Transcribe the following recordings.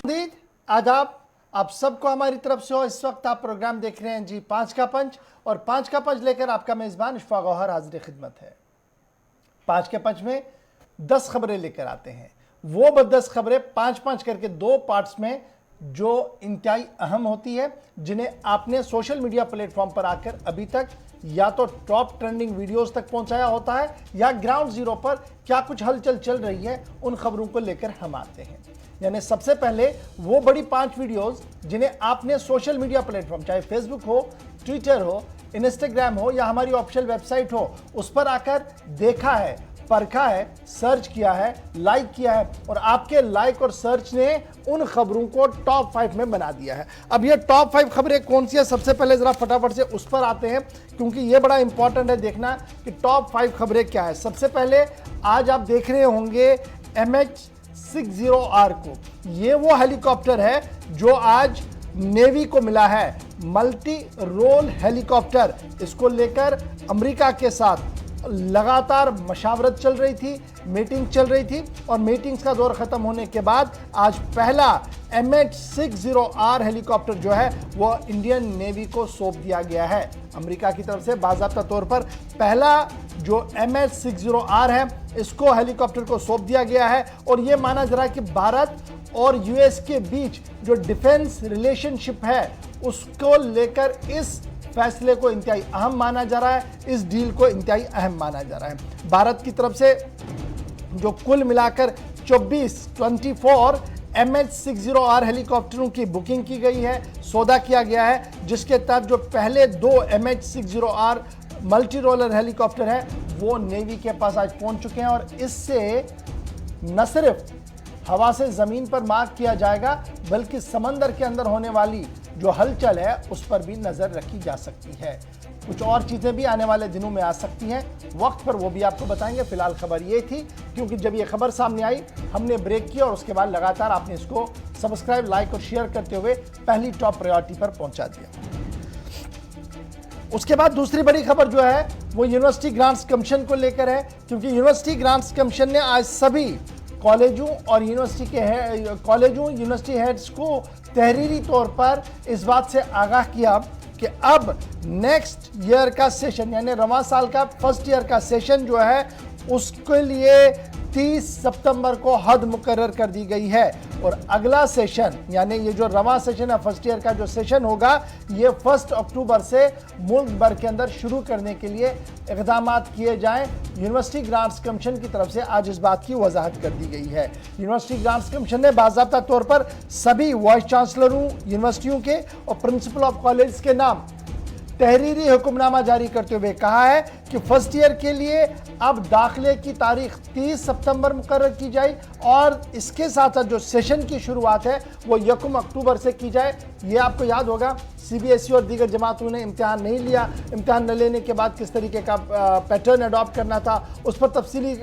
दीद आदाब, आप सबको हमारी तरफ से हो। इस वक्त आप प्रोग्राम देख रहे हैं जी पांच का पंच, और पांच का पंच लेकर आपका मेज़बान इशफाक गौहर हाजिर खिदमत है। पांच के पंच में 10 खबरें लेकर आते हैं, वो 10 खबरें 5-5 करके 2 पार्ट्स में जो इंतहाई अहम होती है, जिन्हें आपने सोशल मीडिया प्लेटफॉर्म पर आकर अभी तक या तो टॉप ट्रेंडिंग वीडियोस तक पहुंचाया होता है या ग्राउंड जीरो पर क्या कुछ हलचल चल रही है उन खबरों को लेकर हम आते हैं। यानी सबसे पहले वो बड़ी 5 वीडियोस जिन्हें आपने सोशल मीडिया प्लेटफॉर्म, चाहे फेसबुक हो, ट्विटर हो, इंस्टाग्राम हो या हमारी ऑफिशियल वेबसाइट हो, उस पर आकर देखा है, परखा है, सर्च किया है, लाइक किया है, और आपके लाइक और सर्च ने उन खबरों को टॉप 5 में बना दिया है। अब ये टॉप 5 खबरें कौन सी है, सबसे पहले जरा फटाफट से उस पर आते हैं, क्योंकि ये बड़ा इंपॉर्टेंट है देखना कि टॉप 5 खबरें क्या है। सबसे पहले आज आप देख रहे होंगे MH-60R को। ये वो हेलीकॉप्टर है जो आज नेवी को मिला है, मल्टी रोल हेलीकॉप्टर। इसको लेकर अमेरिका के साथ लगातार मशावरत चल रही थी, मीटिंग चल रही थी, और मीटिंग्स का दौर खत्म होने के बाद आज पहला MH-60R हेलीकॉप्टर जो है वो इंडियन नेवी को सौंप दिया गया है। अमेरिका की तरफ से बाज़ाब्ता तौर पर पहला जो MH-60R है इसको हेलीकॉप्टर को सौंप दिया गया है, और ये माना जा रहा है कि भारत और यूएस के बीच जो डिफेंस रिलेशनशिप है उसको लेकर इस फैसले को इंतहाई अहम माना जा रहा है, इस डील को इंतहाई अहम माना जा रहा है। भारत की तरफ से जो कुल मिलाकर 24 MH-60R हेलीकॉप्टरों की बुकिंग की गई है, सौदा किया गया है, जिसके तहत जो पहले 2 MH-60R मल्टी रोलर हेलीकॉप्टर है वो नेवी के पास आज पहुंच चुके हैं, और इससे न सिर्फ हवा से ज़मीन पर मार्क किया जाएगा बल्कि समंदर के अंदर होने वाली जो हलचल है उस पर भी नज़र रखी जा सकती है। कुछ और चीज़ें भी आने वाले दिनों में आ सकती हैं, वक्त पर वो भी आपको बताएंगे। फिलहाल खबर ये थी, क्योंकि जब ये खबर सामने आई हमने ब्रेक किया, और उसके बाद लगातार आपने इसको सब्सक्राइब, लाइक और शेयर करते हुए पहली टॉप प्रायोरिटी पर पहुंचा दिया। उसके बाद दूसरी बड़ी खबर जो है वो यूनिवर्सिटी ग्रांट्स कमीशन को लेकर है, क्योंकि यूनिवर्सिटी ग्रांट्स कमीशन ने आज सभी कॉलेजों और यूनिवर्सिटी हेड्स को तहरीरी तौर पर इस बात से आगाह किया कि अब नेक्स्ट ईयर का सेशन, यानी रवां साल का फर्स्ट ईयर का सेशन जो है उसके लिए 30 सितंबर को हद मुकर्रर कर दी गई है, और अगला सेशन यानी ये जो रवां सेशन है, फर्स्ट ईयर का जो सेशन होगा, ये 1 अक्टूबर से मुल्क भर के अंदर शुरू करने के लिए इक़दाम किए जाएं। यूनिवर्सिटी ग्रांट्स कमीशन की तरफ से आज इस बात की वजाहत कर दी गई है। यूनिवर्सिटी ग्रांट्स कमीशन ने बाज़ाब्ता तौर पर सभी वाइस चांसलरों यूनिवर्सिटियों के और प्रिंसिपल ऑफ कॉलेज के नाम तहरीरी हुक्मनामा जारी करते हुए कहा है कि फर्स्ट ईयर के लिए अब दाखिले की तारीख 30 सितंबर मुकर्रर की जाए, और इसके साथ साथ जो सेशन की शुरुआत है वो 1 अक्टूबर से की जाए। ये आपको याद होगा CBSE और दीगर जमातों ने इम्तिहान नहीं लिया, इम्तिहान न लेने के बाद किस तरीके का पैटर्न अडॉप्ट करना था, उस पर तफसीली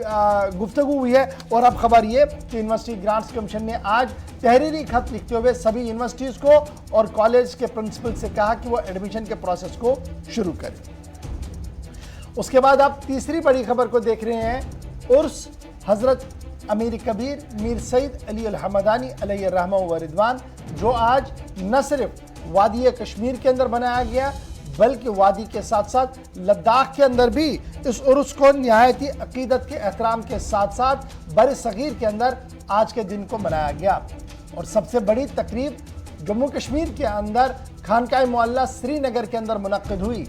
गुफ्तगू हुई है। और अब खबर ये कि यूनिवर्सिटी ग्रांट्स कमीशन ने आज तहरीरी खत लिखते हुए सभी यूनिवर्सिटीज़ को और कॉलेज के प्रिंसिपल से कहा कि वो एडमिशन के प्रोसेस को शुरू करें। उसके बाद आप तीसरी बड़ी खबर को देख रहे हैं, उर्स हज़रत अमीर कबीर मीर सईद अली अल हमदानी अलैहि रहमह व रिदवान, जो आज न सिर्फ वादी कश्मीर के अंदर बनाया गया बल्कि वादी के साथ साथ लद्दाख के अंदर भी इस उर्स को निहायती अकीदत के एहतराम के साथ साथ बर सगीर के अंदर आज के दिन को मनाया गया। और सबसे बड़ी तकरीब जम्मू कश्मीर के अंदर खानकाए मोहल्ला श्रीनगर के अंदर मुनक्किद हुई,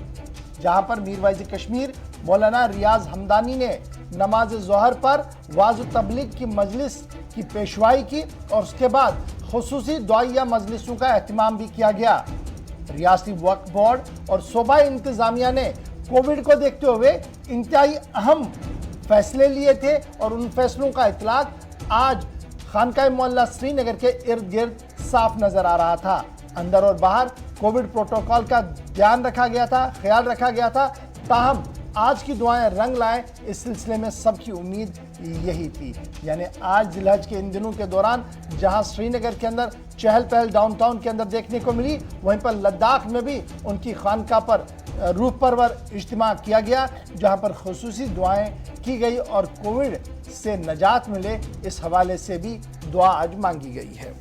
जहां पर मीर वाइज़ कश्मीर मौलाना रियाज हमदानी ने नमाज ज़ोहर पर वाज़ तबलीग की मजलिस की पेशवाई की, और उसके बाद खुसूसी दुआया मजलिसों का एहतमाम भी किया गया। रियासती वक्फ बोर्ड और सूबाई इंतज़ामिया ने कोविड को देखते हुए इंतहाई अहम फैसले लिए थे, और उन फैसलों का इतलाक आज खानकाए मोहल्ला श्रीनगर के इर्द गिर्द साफ नजर आ रहा था। अंदर और बाहर कोविड प्रोटोकॉल का ध्यान रखा गया था, ख्याल रखा गया था, ताहम आज की दुआएं रंग लाएं, इस सिलसिले में सबकी उम्मीद यही थी। यानी आज जिलहज के इन दिनों के दौरान जहां श्रीनगर के अंदर चहल पहल डाउनटाउन के अंदर देखने को मिली, वहीं पर लद्दाख में भी उनकी खानका पर रूह परवर इज्तिमा किया गया, जहां पर खुसूसी दुआएं की गई और कोविड से नजात मिले, इस हवाले से भी दुआ आज मांगी गई है।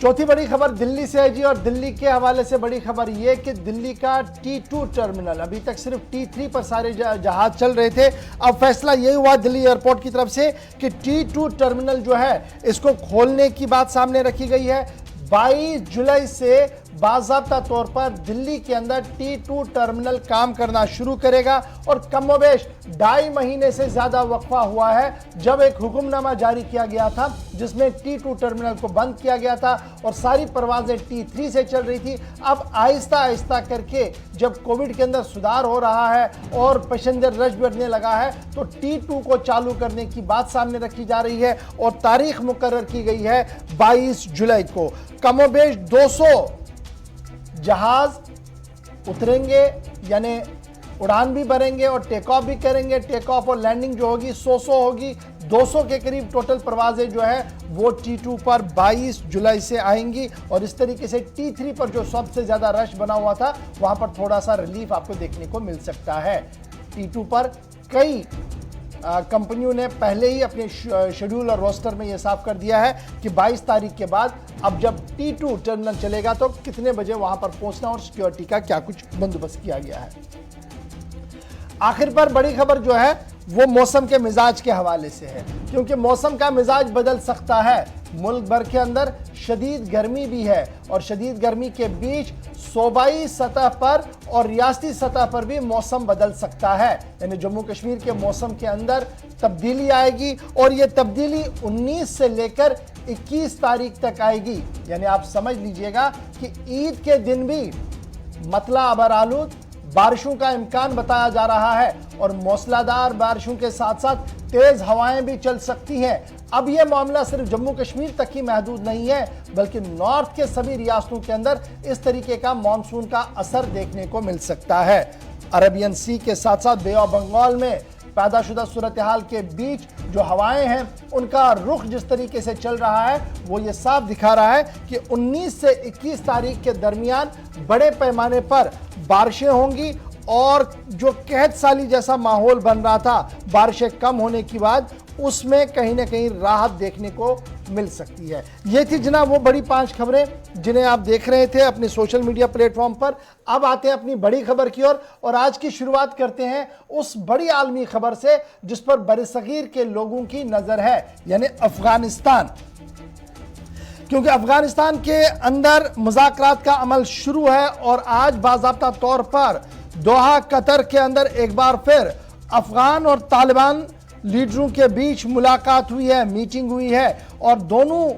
चौथी बड़ी खबर दिल्ली से है जी, और दिल्ली के हवाले से बड़ी खबर यह कि दिल्ली का T2 टर्मिनल, अभी तक सिर्फ T3 पर सारे जहाज चल रहे थे। अब फैसला यही हुआ दिल्ली एयरपोर्ट की तरफ से कि T2 टर्मिनल जो है इसको खोलने की बात सामने रखी गई है। 22 जुलाई से बाज़ाब्ता तौर पर दिल्ली के अंदर T2 टर्मिनल काम करना शुरू करेगा, और कमोबेश 2.5 महीने से ज्यादा वक्फा हुआ है जब एक हुक्मनामा जारी किया गया था जिसमें T2 टर्मिनल को बंद किया गया था और सारी परवाजें T3 से चल रही थी। अब आहिस्ता आहिस्ता करके जब कोविड के अंदर सुधार हो रहा है और पैसेंजर रश बढ़ने लगा है तो T2 को चालू करने की बात सामने रखी जा रही है और तारीख मुकर्रर की गई है 22 जुलाई को। कमोबेश 200 जहाज उतरेंगे, यानी उड़ान भी भरेंगे और टेक ऑफ भी करेंगे। टेक ऑफ और लैंडिंग जो होगी 100 होगी। 200 के करीब टोटल परवाजें जो है वो T2 पर 22 जुलाई से आएंगी, और इस तरीके से T3 पर जो सबसे ज्यादा रश बना हुआ था वहां पर थोड़ा सा रिलीफ आपको देखने को मिल सकता है। T2 पर कई कंपनियों ने पहले ही अपने शेड्यूल और रोस्टर में यह साफ कर दिया है कि 22 तारीख के बाद अब जब T2 टर्मिनल चलेगा तो कितने बजे वहां पर पहुंचना और सिक्योरिटी का क्या कुछ बंदोबस्त किया गया है। आखिर पर बड़ी खबर जो है वो मौसम के मिजाज के हवाले से है, क्योंकि मौसम का मिजाज बदल सकता है। मुल्क भर के अंदर शदीद गर्मी भी है, और शदीद गर्मी के बीच सूबाई सतह पर और रियासती सतह पर भी मौसम बदल सकता है। यानी जम्मू कश्मीर के मौसम के अंदर तब्दीली आएगी, और ये तब्दीली 19 से लेकर 21 तारीख तक आएगी। यानी आप समझ लीजिएगा कि ईद के दिन भी मतला अबर आलूद बारिशों का इम्कान बताया जा रहा है, और मौसलाधार बारिशों के साथ साथ तेज हवाएं भी चल सकती हैं। अब यह मामला सिर्फ जम्मू कश्मीर तक ही महदूद नहीं है, बल्कि नॉर्थ के सभी रियासतों के अंदर इस तरीके का मानसून का असर देखने को मिल सकता है। अरेबियन सी के साथ साथ बे ऑफ बंगाल में पैदाशुदा सूरत हाल के बीच जो हवाएं हैं उनका रुख जिस तरीके से चल रहा है वो ये साफ दिखा रहा है कि 19 से 21 तारीख के दरमियान बड़े पैमाने पर बारिशें होंगी, और जो कहत साली जैसा माहौल बन रहा था बारिशें कम होने के बाद, उसमें कहीं ना कहीं राहत देखने को मिल सकती है। ये थी जनाब वो बड़ी 5 खबरें जिन्हें आप देख रहे थे अपने सोशल मीडिया प्लेटफॉर्म पर। अब आते हैं अपनी बड़ी खबर की ओर, और आज की शुरुआत करते हैं उस बड़ी आलमी खबर से जिस पर बरसगीर के लोगों की नजर है, यानी अफगानिस्तान। क्योंकि अफगानिस्तान के अंदर मुज़ाकरात का अमल शुरू है, और आज बाज़ाब्ता तौर पर दोहा कतर के अंदर एक बार फिर अफगान और तालिबान लीडरों के बीच मुलाकात हुई है, मीटिंग हुई है, और दोनों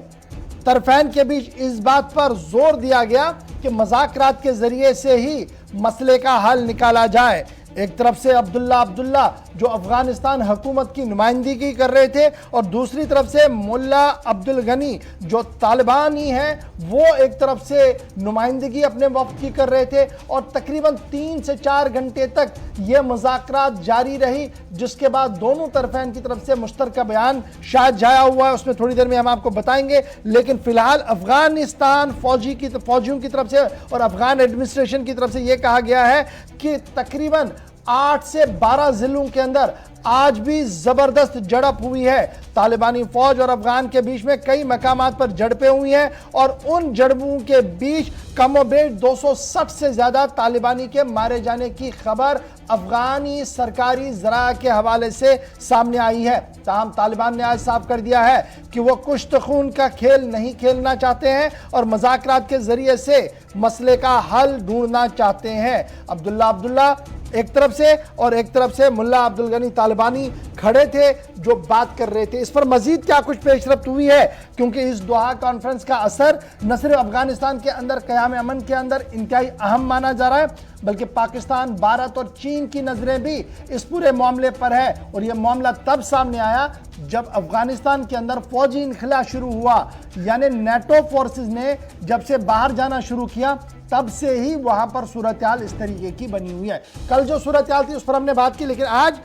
तरफैन के बीच इस बात पर जोर दिया गया कि मुज़ाकरात के जरिए से ही मसले का हल निकाला जाए। एक तरफ से अब्दुल्ला जो अफगानिस्तान हुकूमत की नुमाइंदगी कर रहे थे, और दूसरी तरफ से मुल्ला अब्दुल गनी जो तालिबान ही हैं वो एक तरफ से नुमाइंदगी अपने वक्त की कर रहे थे, और तकरीबन 3 से 4 घंटे तक ये मुज़ाकरात जारी रही, जिसके बाद दोनों तरफैन की तरफ से मुश्तरका बयान शायद जाया हुआ है, उसमें थोड़ी देर में हम आपको बताएंगे। लेकिन फिलहाल अफगानिस्तान फौजियों की तरफ से और अफगान एडमिनिस्ट्रेशन की तरफ से यह कहा गया है कि तकरीबन 8 से 12 जिलों के अंदर आज भी जबरदस्त झड़प हुई है। तालिबानी फौज और अफगान के बीच में कई मकामात पर झड़पें हुई हैं, और उन झड़पों के बीच कमोबेश 260 से ज्यादा तालिबानी के मारे जाने की खबर अफगानी सरकारी जरा के हवाले से सामने आई है। ताहम तालिबान ने आज साफ कर दिया है कि वो कुश्त खून का खेल नहीं खेलना चाहते हैं और मुज़ाकरात के जरिए से मसले का हल ढूंढना चाहते हैं। अब्दुल्ला एक तरफ से और एक तरफ से मुल्ला अब्दुल गनी तालिबानी खड़े थे जो बात कर रहे थे। इस पर मजीद क्या कुछ पेशरफ्त हुई है, क्योंकि इस दोहा कॉन्फ्रेंस का असर न सिर्फ अफगानिस्तान के अंदर क़याम अमन के अंदर इंतहाई अहम माना जा रहा है, बल्कि पाकिस्तान, भारत और चीन की नजरें भी इस पूरे मामले पर है। और यह मामला तब सामने आया जब अफगानिस्तान के अंदर फौजी इनखला शुरू हुआ, यानी नेटो फोर्सेस ने जब से बाहर जाना शुरू किया तब से ही वहां पर सूरत हाल इस तरीके की बनी हुई है। कल जो सूरत हाल थी उस पर हमने बात की, लेकिन आज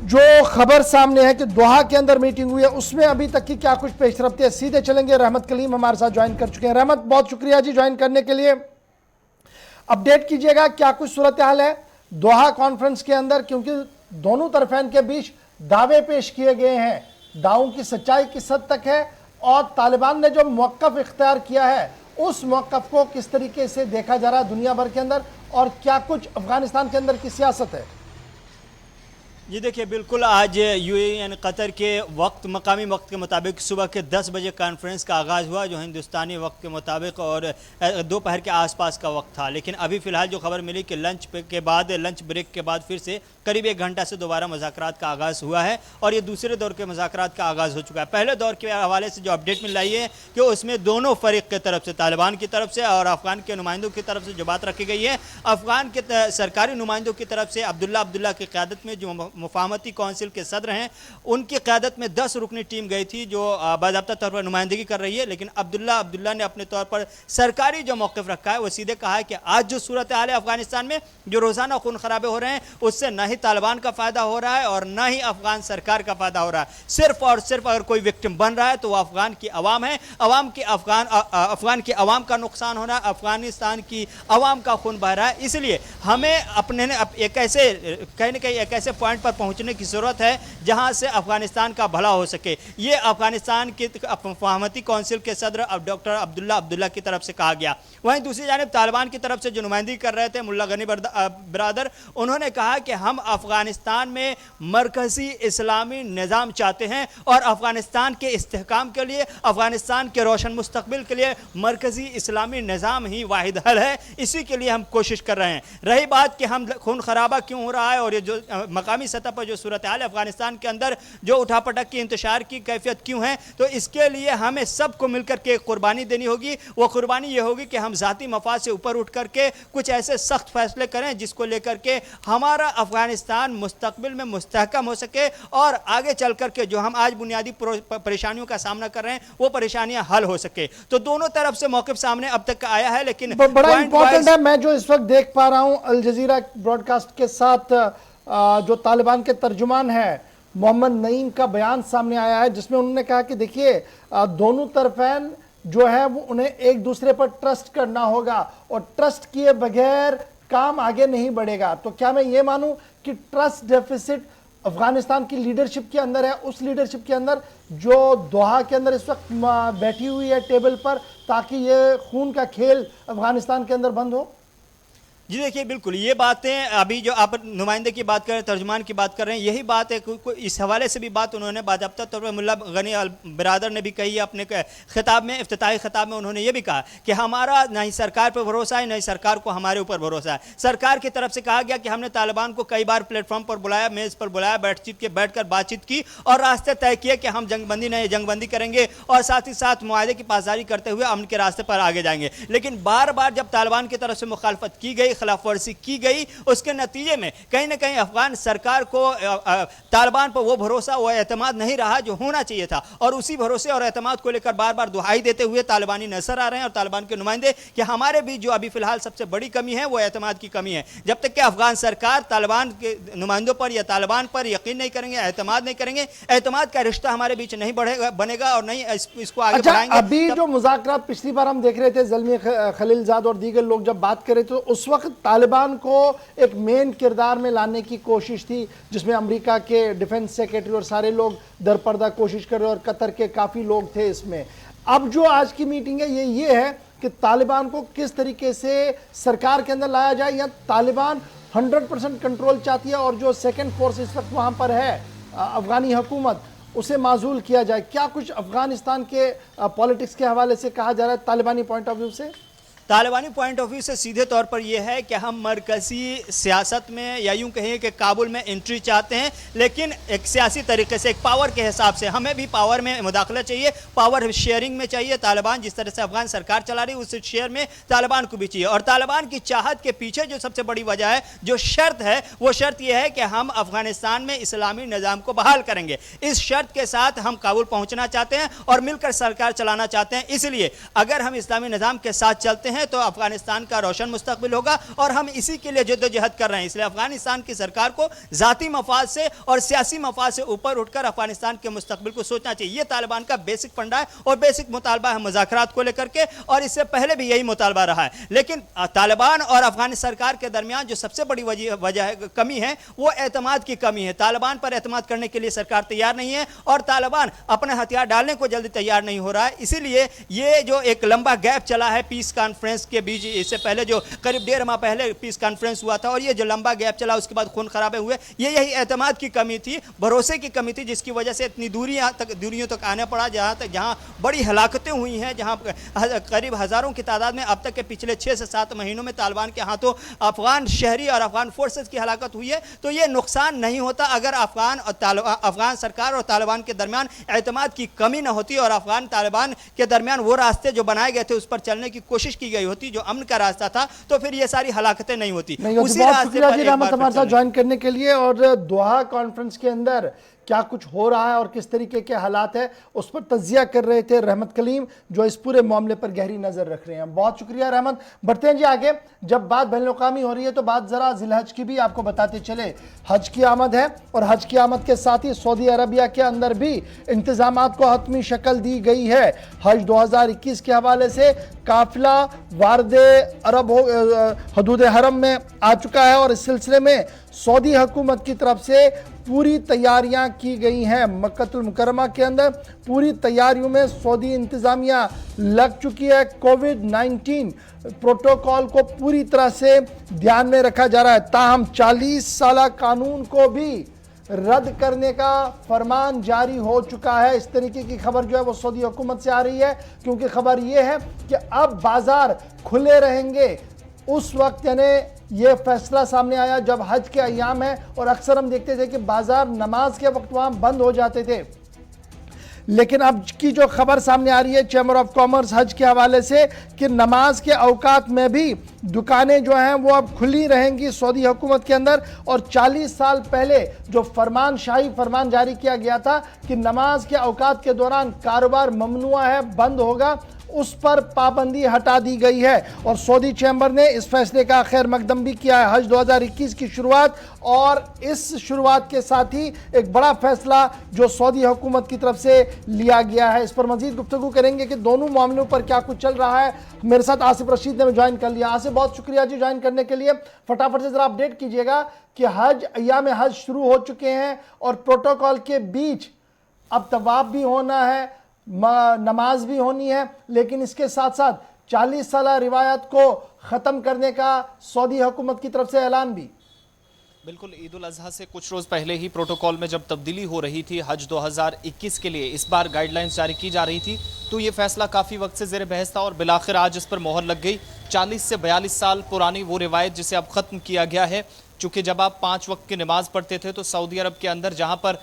जो खबर सामने है कि दोहा के अंदर मीटिंग हुई है उसमें अभी तक की क्या कुछ पेशरफ्त है, सीधे चलेंगे। रहमत कलीम हमारे साथ ज्वाइन कर चुके हैं। रहमत, बहुत शुक्रिया जी ज्वाइन करने के लिए। अपडेट कीजिएगा क्या कुछ सूरत हाल है दोहा कॉन्फ्रेंस के अंदर, क्योंकि दोनों तरफैन के बीच दावे पेश किए गए हैं। दावों की सच्चाई किस हद तक है, और तालिबान ने जो मौक़िफ़ इख्तियार किया है उस मौक़िफ़ को किस तरीके से देखा जा रहा है दुनिया भर के अंदर, और क्या कुछ अफगानिस्तान के अंदर की सियासत है? जी देखिए, बिल्कुल आज यूएई यानी कतर के वक्त मकामी वक्त के मुताबिक सुबह के 10 बजे कॉन्फ्रेंस का आगाज़ हुआ, जो हिंदुस्तानी वक्त के मुताबिक, और दोपहर के आसपास का वक्त था। लेकिन अभी फ़िलहाल जो खबर मिली कि लंच ब्रेक के बाद फिर से करीब 1 घंटा से दोबारा मुज़ाकरात का आगाज़ हुआ है और ये दूसरे दौर के मुज़ाकरात का आगाज़ हो चुका है। पहले दौर के हवाले से जो अपडेट मिल रही है कि उसमें दोनों फ़रीक की तरफ से, तालिबान की तरफ से और अफ़गान के नुमाइंदों की तरफ से जो बात रखी गई है, अफ़गान के सरकारी नुमाइंदों की तरफ से अब्दुल्ला की क़यादत में जो मुफाहमती कौंसिल के सदर हैं, उनकी क़यादत में 10 रुकनी टीम गई थी जो बाज़ाब्ता तौर पर नुमाइंदगी कर रही है। लेकिन अब्दुल्ला ने अपने तौर पर सरकारी जो मौक़िफ़ रखा है वो सीधे कहा है कि आज जो सूरत हाल है अफ़गानिस्तान में, जो रोज़ाना खून खराबे हो रहे हैं, उससे न ही तालिबान का फ़ायदा हो रहा है और न ही अफ़गान सरकार का फ़ायदा हो रहा है। सिर्फ और सिर्फ अगर कोई विक्टिम बन रहा है तो वो अफ़गान की अवाम है। अफ़गान की अवाम का नुकसान हो रहा है, अफ़गानिस्तान की अवाम का खून बह रहा है। इसलिए हमें एक ऐसे पॉइंट पर पहुँचने की ज़रूरत है जहाँ से अफ़गानिस्तान का भला हो सके। ये अफ़गानिस्तान की मुफाहमती कौंसिल के सदर डॉक्टर अब्दुल्ला की तरफ से कहा गया। वहीं दूसरी जानिब तालिबान की तरफ से जो नुमाइंदगी कर रहे थे मुल्ला गनी बिरादर, उन्होंने कहा कि हम अफ़गानिस्तान में मरकज़ी इस्लामी निज़ाम चाहते हैं और अफ़गानिस्तान के इस्तेहकाम के लिए, अफ़गानिस्तान के रोशन मुस्तक़बिल के लिए मरकज़ी इस्लामी निज़ाम ही वाहिद हल है। इसी के लिए हम कोशिश कर रहे हैं। रही बात कि हम खून खराबा क्यों हो रहा है और ये जो मकामी सतह पर जो सूरत हाल है अफ़गानिस्तान के अंदर, जो उठापटक की इंतशार की कैफियत क्यों है, तो इसके लिए हमें सबको मिलकर के कुर्बानी देनी होगी। वो कुर्बानी ये होगी कि हम ज़ाती मफाद से ऊपर उठ करके कुछ ऐसे सख्त फैसले करें जिसको लेकर के हमारा अफ़गानिस्तान मुस्तक़बिल में मुस्तहकम हो सके और आगे चल करके जो हम आज बुनियादी परेशानियों का सामना कर रहे हैं वो परेशानियां हल हो सके। तो दोनों तरफ से मौक़िफ़ सामने अब तक आया है। लेकिन बड़ा इंपॉर्टेंट है, मैं जो इस वक्त देख पा रहा हूं अल जज़ीरा ब्रॉडकास्ट के साथ जो तालिबान के तर्जुमान है मोहम्मद नईम का बयान सामने आया है, जिसमें उन्होंने कहा कि देखिए दोनों तरफ़ैन जो है वो उन्हें एक दूसरे पर ट्रस्ट करना होगा और ट्रस्ट किए बगैर काम आगे नहीं बढ़ेगा। तो क्या मैं ये मानूं कि ट्रस्ट डेफिसिट अफगानिस्तान की लीडरशिप के अंदर है, उस लीडरशिप के अंदर जो दोहा के अंदर इस वक्त बैठी हुई है टेबल पर, ताकि ये खून का खेल अफगानिस्तान के अंदर बंद हो? जी देखिए, बिल्कुल ये बातें अभी जो आप नुमाइंदे की बात कर रहे हैं, तर्जुमान की बात कर रहे हैं, यही बात है। इस हवाले से भी बात उन्होंने बाज़ाब्ता तौर पर मुल्ला गनी बिरादर ने भी कही है अपने खिताब में, इफ्तिताही खिताब में उन्होंने ये भी कहा कि हमारा ना ही सरकार पर भरोसा है, ना ही सरकार को हमारे ऊपर भरोसा है। सरकार की तरफ से कहा गया कि हमने तालिबान को कई बार प्लेटफॉर्म पर बुलाया, मेज़ पर बुलाया, बैठकर बातचीत की और रास्ते तय किए कि हम जंगबंदी करेंगे और साथ ही साथ मुआहदे की पासदारी करते हुए अमन के रास्ते पर आगे जाएंगे। लेकिन बार बार जब तालिबान की तरफ से मुखालफत की गई, खिलाफ वर्जी की गई, उसके नतीजे में कहीं ना कहीं अफगान सरकार को तालिबान पर वो भरोसा, वो एतमाद नहीं रहा जो होना चाहिए था। और उसी भरोसे और एतमाद को लेकर बार बार दुहाई देते हुए तालिबानी नजर आ रहे हैं और तालिबान के नुमाइंदे कि हमारे बीच जो अभी फिलहाल सबसे बड़ी कमी है वो एतमाद की कमी है। जब तक कि अफगान सरकार तालिबान के नुमाइंदों पर या तालिबान पर यकीन नहीं करेंगे, एतमाद नहीं करेंगे, एतमाद का रिश्ता हमारे बीच नहीं बनेगा और नहीं इसको आगे बढ़ाएंगे। अभी जो मुज़ाकरात पिछली बार हम देख रहे थे, ज़ल्मी खलीलज़ाद और दीगर लोग जब बात कर रहे थे, तो उस वक्त तालिबान को एक मेन किरदार में लाने की कोशिश थी, जिसमें अमेरिका के डिफेंस सेक्रेटरी और सारे लोग दरपर्दा कोशिश कर रहे और कतर के काफ़ी लोग थे इसमें। अब जो आज की मीटिंग है ये है कि तालिबान को किस तरीके से सरकार के अंदर लाया जाए, या तालिबान 100% कंट्रोल चाहती है और जो सेकेंड फोर्स इस वक्त वहाँ पर है अफगानी हुकूमत, उसे माजूल किया जाए। क्या कुछ अफगानिस्तान के पॉलिटिक्स के हवाले से कहा जा रहा है तालिबानी पॉइंट ऑफ व्यू से? तालिबानी पॉइंट ऑफ व्यू से सीधे तौर पर यह है कि हम मरकज़ी सियासत में या यूं कहें कि काबुल में एंट्री चाहते हैं, लेकिन एक सियासी तरीके से, एक पावर के हिसाब से। हमें भी पावर में मुदाखला चाहिए, पावर शेयरिंग में चाहिए। तालिबान जिस तरह से अफगान सरकार चला रही है उस शेयर में तालिबान को भी चाहिए। और तालिबान की चाहत के पीछे जो सबसे बड़ी वजह है, जो शर्त है, वो शर्त यह है कि हम अफगानिस्तान में इस्लामी निज़ाम को बहाल करेंगे। इस शर्त के साथ हम काबुल पहुँचना चाहते हैं और मिलकर सरकार चलाना चाहते हैं। इसलिए अगर हम इस्लामी निज़ाम के साथ चलते हैं हैं तो अफगानिस्तान का रोशन मुस्तकबिल होगा और हम इसी के लिए जद्दोजहद कर रहे हैं। इसलिए अफगानिस्तान की सरकार को ज़ाती मफाद से और सियासी मफाद से ऊपर उठकर अफगानिस्तान के मुस्तकबिल को सोचना चाहिए। यह तालिबान का बेसिक फंडा है और बेसिक मुतालबा है मुज़ाकरात को लेकर के, और इससे पहले भी यही मुतालबा रहा है। लेकिन तालिबान और अफगान सरकार के दरमियान जो सबसे बड़ी वजह कमी है वो एतमाद की कमी है। तालिबान पर एतमाद करने के लिए सरकार तैयार नहीं है और तालिबान अपने हथियार डालने को जल्दी तैयार नहीं हो रहा है। इसीलिए ये जो एक लंबा गैप चला है पीस कॉन्फ्रेंस के बीच, इससे पहले जो करीब 1.5 माह पहले पीस कॉन्फ्रेंस हुआ था और ये जो लंबा गैप चला उसके बाद खून खराबे हुए, ये यही एतमाद की कमी थी, भरोसे की कमी थी, जिसकी वजह से इतनी दूरियों तक आना पड़ा, जहां बड़ी हलाकतें हुई हैं, जहां करीब हज़ारों की तादाद में अब तक के पिछले 6 से 7 महीनों में तालिबान के हाथों अफगान शहरी और अफगान फोर्सेस की हलाकत हुई है। तो ये नुकसान नहीं होता अगर अफगान सरकार और तालिबान के दरमियान एतमाद की कमी न होती और अफगान तालिबान के दरमियान वो रास्ते जो बनाए गए थे उस पर चलने की कोशिश की गई होती जो अमन का रास्ता था, तो फिर ये सारी हलाकतें नहीं होती। उसी रास्ते पर हमारे साथ ज्वाइन करने के लिए। और दोहा कॉन्फ्रेंस के अंदर क्या कुछ हो रहा है और किस तरीके के हालात है उस पर तजिया कर रहे थे रहमत कलीम, जो इस पूरे मामले पर गहरी नजर रख रहे हैं। बहुत शुक्रिया रहमत। बढ़ते हैं जी आगे। जब बात बैनुल-अक़वामी हो रही है तो बात जरा जिलहज की भी आपको बताते चले। हज की आमद है और हज की आमद के साथ ही सऊदी अरबिया के अंदर भी इंतजामात को हतमी शक्ल दी गई है। हज 2021 के हवाले से काफिला वारदे अरब हदूद हरम में आ चुका है और इस सिलसिले में सऊदी हुकूमत की तरफ से पूरी तैयारियां की गई हैं। मक्कतुल मुकर्रमा के अंदर पूरी तैयारियों में सऊदी इंतजामिया लग चुकी है। कोविड-19 प्रोटोकॉल को पूरी तरह से ध्यान में रखा जा रहा है। ताहम 40 साला कानून को भी रद्द करने का फरमान जारी हो चुका है। इस तरीके की खबर जो है वो सऊदी हुकूमत से आ रही है, क्योंकि खबर ये है कि अब बाजार खुले रहेंगे उस वक्त, यानी ये फैसला सामने आया जब हज के अय्याम है और अक्सर हम देखते थे कि बाजार नमाज के वक्त वहां बंद हो जाते थे। लेकिन अब की जो खबर सामने आ रही है चैम्बर ऑफ कॉमर्स हज के हवाले से कि नमाज के औकात में भी दुकानें जो हैं वो अब खुली रहेंगी सऊदी हुकूमत के अंदर। और 40 साल पहले जो शाही फरमान जारी किया गया था कि नमाज के औकात के दौरान कारोबार ममनुआ है, बंद होगा, उस पर पाबंदी हटा दी गई है। और सऊदी चैम्बर ने इस फैसले का खैर मकदम भी किया है। हज 2021 की शुरुआत और इस शुरुआत के साथ ही एक बड़ा फैसला जो सऊदी हुकूमत की तरफ से लिया गया है। इस पर मजीद गुफ्तगू करेंगे कि दोनों मामलों पर क्या कुछ चल रहा है। मेरे साथ आसिफ रशीद ने ज्वाइन कर लिया। आसिफ, बहुत शुक्रिया जी ज्वाइन करने के लिए। फटाफट से जरा अपडेट कीजिएगा कि हज अय्याम हज शुरू हो चुके हैं और प्रोटोकॉल के बीच अब तवाफ भी होना है, नमाज भी होनी है, लेकिन इसके साथ साथ 40 साल रिवायत को ख़त्म करने का सऊदी हुकूमत की तरफ से ऐलान भी। बिल्कुल, ईद उल अज़हा से कुछ रोज़ पहले ही प्रोटोकॉल में जब तब्दीली हो रही थी हज 2021 के लिए, इस बार गाइडलाइंस जारी की जा रही थी, तो ये फैसला काफ़ी वक्त से ज़ेर बहस था और बिलाखिर आज इस पर मोहर लग गई। 40 से 42 साल पुरानी वो रिवायत जिसे अब ख़त्म किया गया है। चूँकि जब आप 5 वक्त की नमाज़ पढ़ते थे तो सऊदी अरब के अंदर जहाँ पर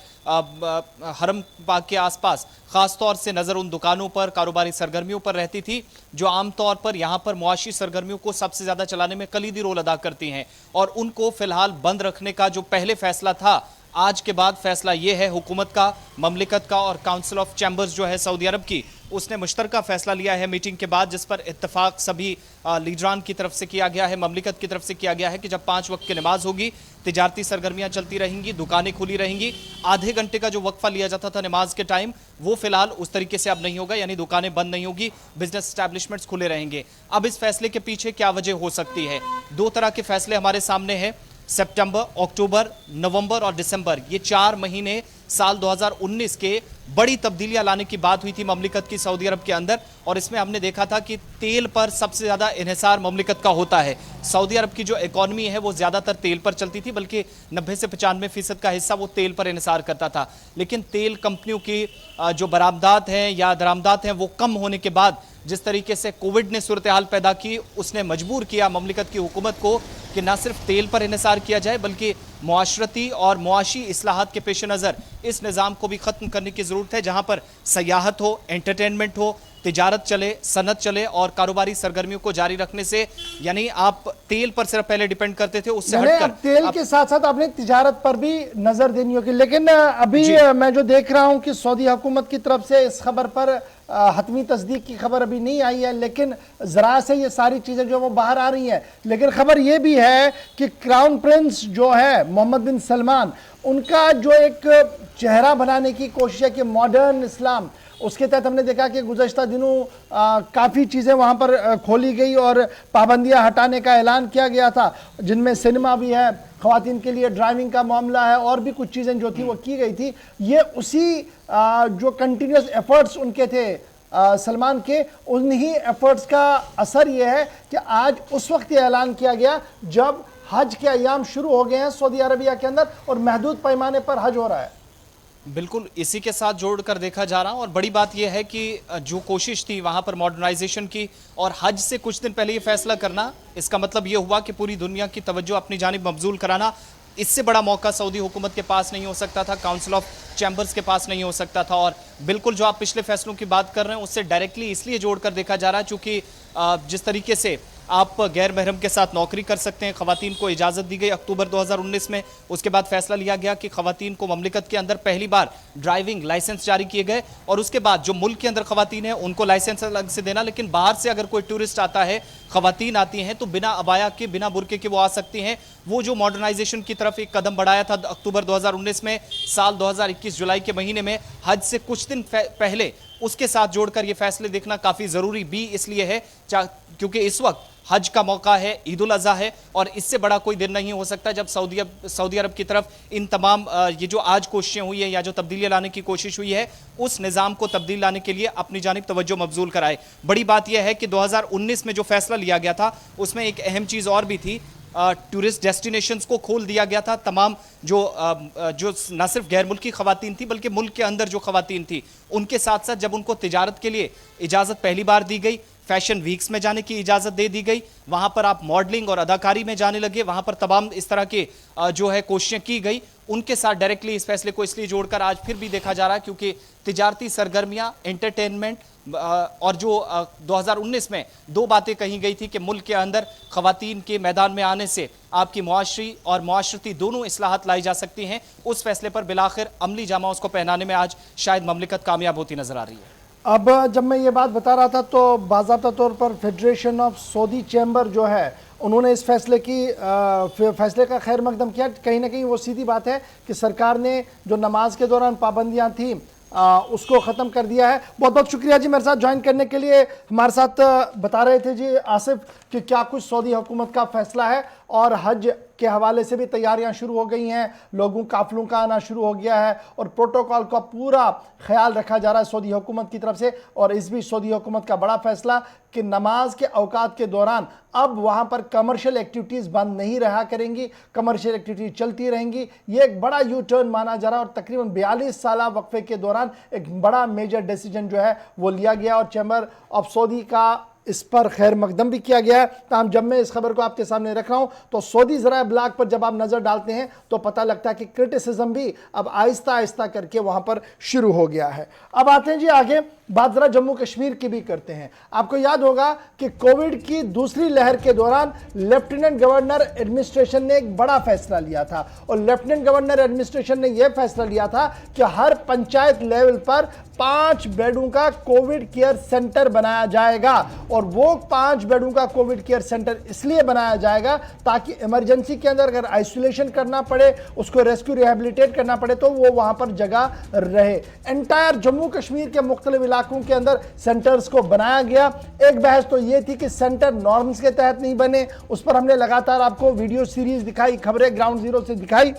हरम पाक के आसपास ख़ास तौर से नज़र उन दुकानों पर, कारोबारी सरगर्मियों पर रहती थी जो आम तौर पर यहाँ पर मुआशी सरगर्मियों को सबसे ज़्यादा चलाने में कलीदी रोल अदा करती हैं, और उनको फ़िलहाल बंद रखने का जो पहले फ़ैसला था, आज के बाद फैसला ये है हुकूमत का, ममलिकत का और काउंसिल ऑफ चैम्बर्स जो है सऊदी अरब की, उसने मुश्तरका फैसला लिया है मीटिंग के बाद, जिस पर इत्तफाक सभी लीडरान की तरफ से किया गया है, ममलिकत की तरफ से किया गया है कि जब 5 वक्त की नमाज होगी, तिजारती सरगर्मियां चलती रहेंगी, दुकानें खुली रहेंगी। आधे घंटे का जो वक्फा लिया जाता था नमाज के टाइम, वो फिलहाल उस तरीके से अब नहीं होगा, यानी दुकानें बंद नहीं होगी, बिजनेस एस्टैब्लिशमेंट्स खुले रहेंगे। अब इस फैसले के पीछे क्या वजह हो सकती है? 2 तरह के फैसले हमारे सामने हैं। सितंबर, अक्टूबर, नवंबर और दिसंबर, ये 4 महीने साल 2019 के बड़ी तब्दीलियां लाने की बात हुई थी ममलिकत की सऊदी अरब के अंदर, और इसमें हमने देखा था कि तेल पर सबसे ज़्यादा इन्हिसार ममलिकत का होता है। सऊदी अरब की जो इकॉनमी है वो ज़्यादातर तेल पर चलती थी, बल्कि 90 से 95% का हिस्सा वो तेल पर इन्हिसार करता था। लेकिन तेल कंपनियों की जो बरामदात हैं या दरामदात हैं वो कम होने के बाद जिस तरीके से कोविड ने सूरत हाल पैदा की, उसने मजबूर किया ममलिकत की हुकूमत को कि न सिर्फ तेल पर इन्हिसार किया जाए बल्कि मुआशरती और मुआशी इस्लाहात के पेश नज़र इस निज़ाम को भी ख़त्म करने की ज़रूरत है, जहाँ पर सयाहत हो, एंटरटेनमेंट हो, तिजारत चले, सनत चले और कारोबारी सरगर्मियों को जारी रखने से, यानी आप तेल पर सिर्फ पहले डिपेंड करते थे, उससे हटकर तेल के साथ साथ आपने तिजारत पर भी नजर देनी होगी। लेकिन अभी मैं जो देख रहा हूं कि सऊदी हुकूमत की तरफ से इस खबर पर हतमी तस्दीक की खबर अभी नहीं आई है, लेकिन जरा से ये सारी चीजें जो वो बाहर आ रही हैं। लेकिन खबर ये भी है कि क्राउन प्रिंस जो है मोहम्मद बिन सलमान, उनका जो एक चेहरा बनाने की कोशिश है कि मॉडर्न इस्लाम, उसके तहत हमने देखा कि गुज़श्ता दिनों काफ़ी चीज़ें वहाँ पर खोली गई और पाबंदियाँ हटाने का ऐलान किया गया था, जिनमें सिनेमा भी है, ख़वातीन के लिए ड्राइविंग का मामला है और भी कुछ चीज़ें जो थी वो की गई थी। ये उसी जो कंटिन्यूस एफर्ट्स उनके थे सलमान के, उन्हीं एफर्ट्स का असर ये है कि आज उस वक्त ये ऐलान किया गया जब हज के अयाम शुरू हो गए हैं सऊदी अरबिया के अंदर और महदूद पैमाने पर हज हो रहा है। बिल्कुल इसी के साथ जोड़कर देखा जा रहा और बड़ी बात यह है कि जो कोशिश थी वहां पर मॉडर्नाइजेशन की और हज से कुछ दिन पहले ये फैसला करना, इसका मतलब ये हुआ कि पूरी दुनिया की तवज्जो अपनी जानिब मबजूल कराना, इससे बड़ा मौका सऊदी हुकूमत के पास नहीं हो सकता था, काउंसिल ऑफ चैम्बर्स के पास नहीं हो सकता था। और बिल्कुल जो आप पिछले फैसलों की बात कर रहे हैं उससे डायरेक्टली इसलिए जोड़कर देखा जा रहा है क्योंकि जिस तरीके से आप गैर महरम के साथ नौकरी कर सकते हैं, खवातीन को इजाज़त दी गई अक्टूबर 2019 में। उसके बाद फैसला लिया गया कि खवातीन को ममलिकत के अंदर पहली बार ड्राइविंग लाइसेंस जारी किए गए और उसके बाद जो मुल्क के अंदर खवातीन हैं उनको लाइसेंस अलग से देना, लेकिन बाहर से अगर कोई टूरिस्ट आता है, खवातीन आती हैं तो बिना अबाया के, बिना बुरके के वो आ सकती हैं। वो जो मॉडर्नाइजेशन की तरफ एक कदम बढ़ाया था अक्टूबर 2019 में, साल 2021 जुलाई के महीने में हज से कुछ दिन पहले, उसके साथ जोड़कर ये फैसले देखना काफ़ी ज़रूरी भी इसलिए है क्योंकि इस वक्त हज का मौका है, ईद उल अज़हा है और इससे बड़ा कोई दिन नहीं हो सकता जब सऊदी अरब की तरफ इन तमाम ये जो आज कोशिशें हुई है या जो तब्दीली लाने की कोशिश हुई है, उस निज़ाम को तब्दील लाने के लिए अपनी जानिब तवज्जो मबजूल कराए। बड़ी बात यह है कि 2019 में जो फैसला लिया गया था उसमें एक अहम चीज़ और भी थी, टूरिस्ट डेस्टिनेशंस को खोल दिया गया था। तमाम जो न सिर्फ गैर मुल्की खवातीन थी बल्कि मुल्क के अंदर जो खवातीन थी उनके साथ साथ जब उनको तिजारत के लिए इजाज़त पहली बार दी गई, फैशन वीक्स में जाने की इजाज़त दे दी गई, वहाँ पर आप मॉडलिंग और अदाकारी में जाने लगे, वहाँ पर तमाम इस तरह के जो है कोशिशें की गई, उनके साथ डायरेक्टली इस फैसले को इसलिए जोड़कर आज फिर भी देखा जा रहा है क्योंकि तिजारती सरगर्मियाँ, एंटरटेनमेंट और जो 2019 में दो बातें कही गई थी कि मुल्क के अंदर खवातीन के मैदान में आने से आपकी मुआशरी और मुआशरती दोनों इस्लाहत लाई जा सकती हैं, उस फैसले पर बिलाखिर अमली जामा उसको पहनाने में आज शायद ममलिकत कामयाब होती नजर आ रही है। अब जब मैं ये बात बता रहा था तो बाज़ाब्ता तौर पर फेडरेशन ऑफ सऊदी चैम्बर जो है उन्होंने इस फैसले का खैर मकदम किया। कहीं ना कहीं वो सीधी बात है कि सरकार ने जो नमाज के दौरान पाबंदियां थी उसको ख़त्म कर दिया है। बहुत बहुत शुक्रिया जी मेरे साथ ज्वाइन करने के लिए। हमारे साथ बता रहे थे जी आसिफ कि क्या कुछ सऊदी हुकूमत का फ़ैसला है और हज के हवाले से भी तैयारियां शुरू हो गई हैं, लोगों काफ़िलों का आना शुरू हो गया है और प्रोटोकॉल का पूरा ख्याल रखा जा रहा है सऊदी हुकूमत की तरफ से। और इस बीच सऊदी हुकूमत का बड़ा फैसला कि नमाज के औकात के दौरान अब वहाँ पर कमर्शियल एक्टिविटीज़ बंद नहीं रहा करेंगी, कमर्शियल एक्टिविटीज़ चलती रहेंगी। ये एक बड़ा यू टर्न माना जा रहा है और तकरीबन 42 साल वक्फे के दौरान एक बड़ा मेजर डिसीजन जो है वो लिया गया और चैम्बर ऑफ सऊदी का इस पर खैर मकदम भी किया गया है। ताहम जब मैं इस खबर को आपके सामने रख रहा हूँ तो सऊदी ज़राए ब्लॉग पर जब आप नज़र डालते हैं तो पता लगता है कि क्रिटिसिज्म भी अब आहिस्ता आहिस्ता करके वहाँ पर शुरू हो गया है। अब आते हैं जी आगे, बात ज़रा जम्मू कश्मीर की भी करते हैं। आपको याद होगा कि कोविड की दूसरी लहर के दौरान लेफ्टिनेंट गवर्नर एडमिनिस्ट्रेशन ने एक बड़ा फैसला लिया था और लेफ्टिनेंट गवर्नर एडमिनिस्ट्रेशन ने यह फैसला लिया था कि हर पंचायत लेवल पर 5 बेडों का कोविड केयर सेंटर बनाया जाएगा। और वो 5 बेडों का कोविड केयर सेंटर इसलिए बनाया जाएगा ताकि इमरजेंसी के अंदर अगर आइसोलेशन करना पड़े, उसको रेस्क्यू रिहेबिलिटेट करना पड़े तो वो वहाँ पर जगह रहे। एंटायर जम्मू कश्मीर के मुख्तलिफ इलाकों के अंदर सेंटर्स को बनाया गया। एक बहस तो ये थी कि सेंटर नॉर्म्स के तहत नहीं बने, उस पर हमने लगातार आपको वीडियो सीरीज दिखाई, खबरें ग्राउंड जीरो से दिखाई।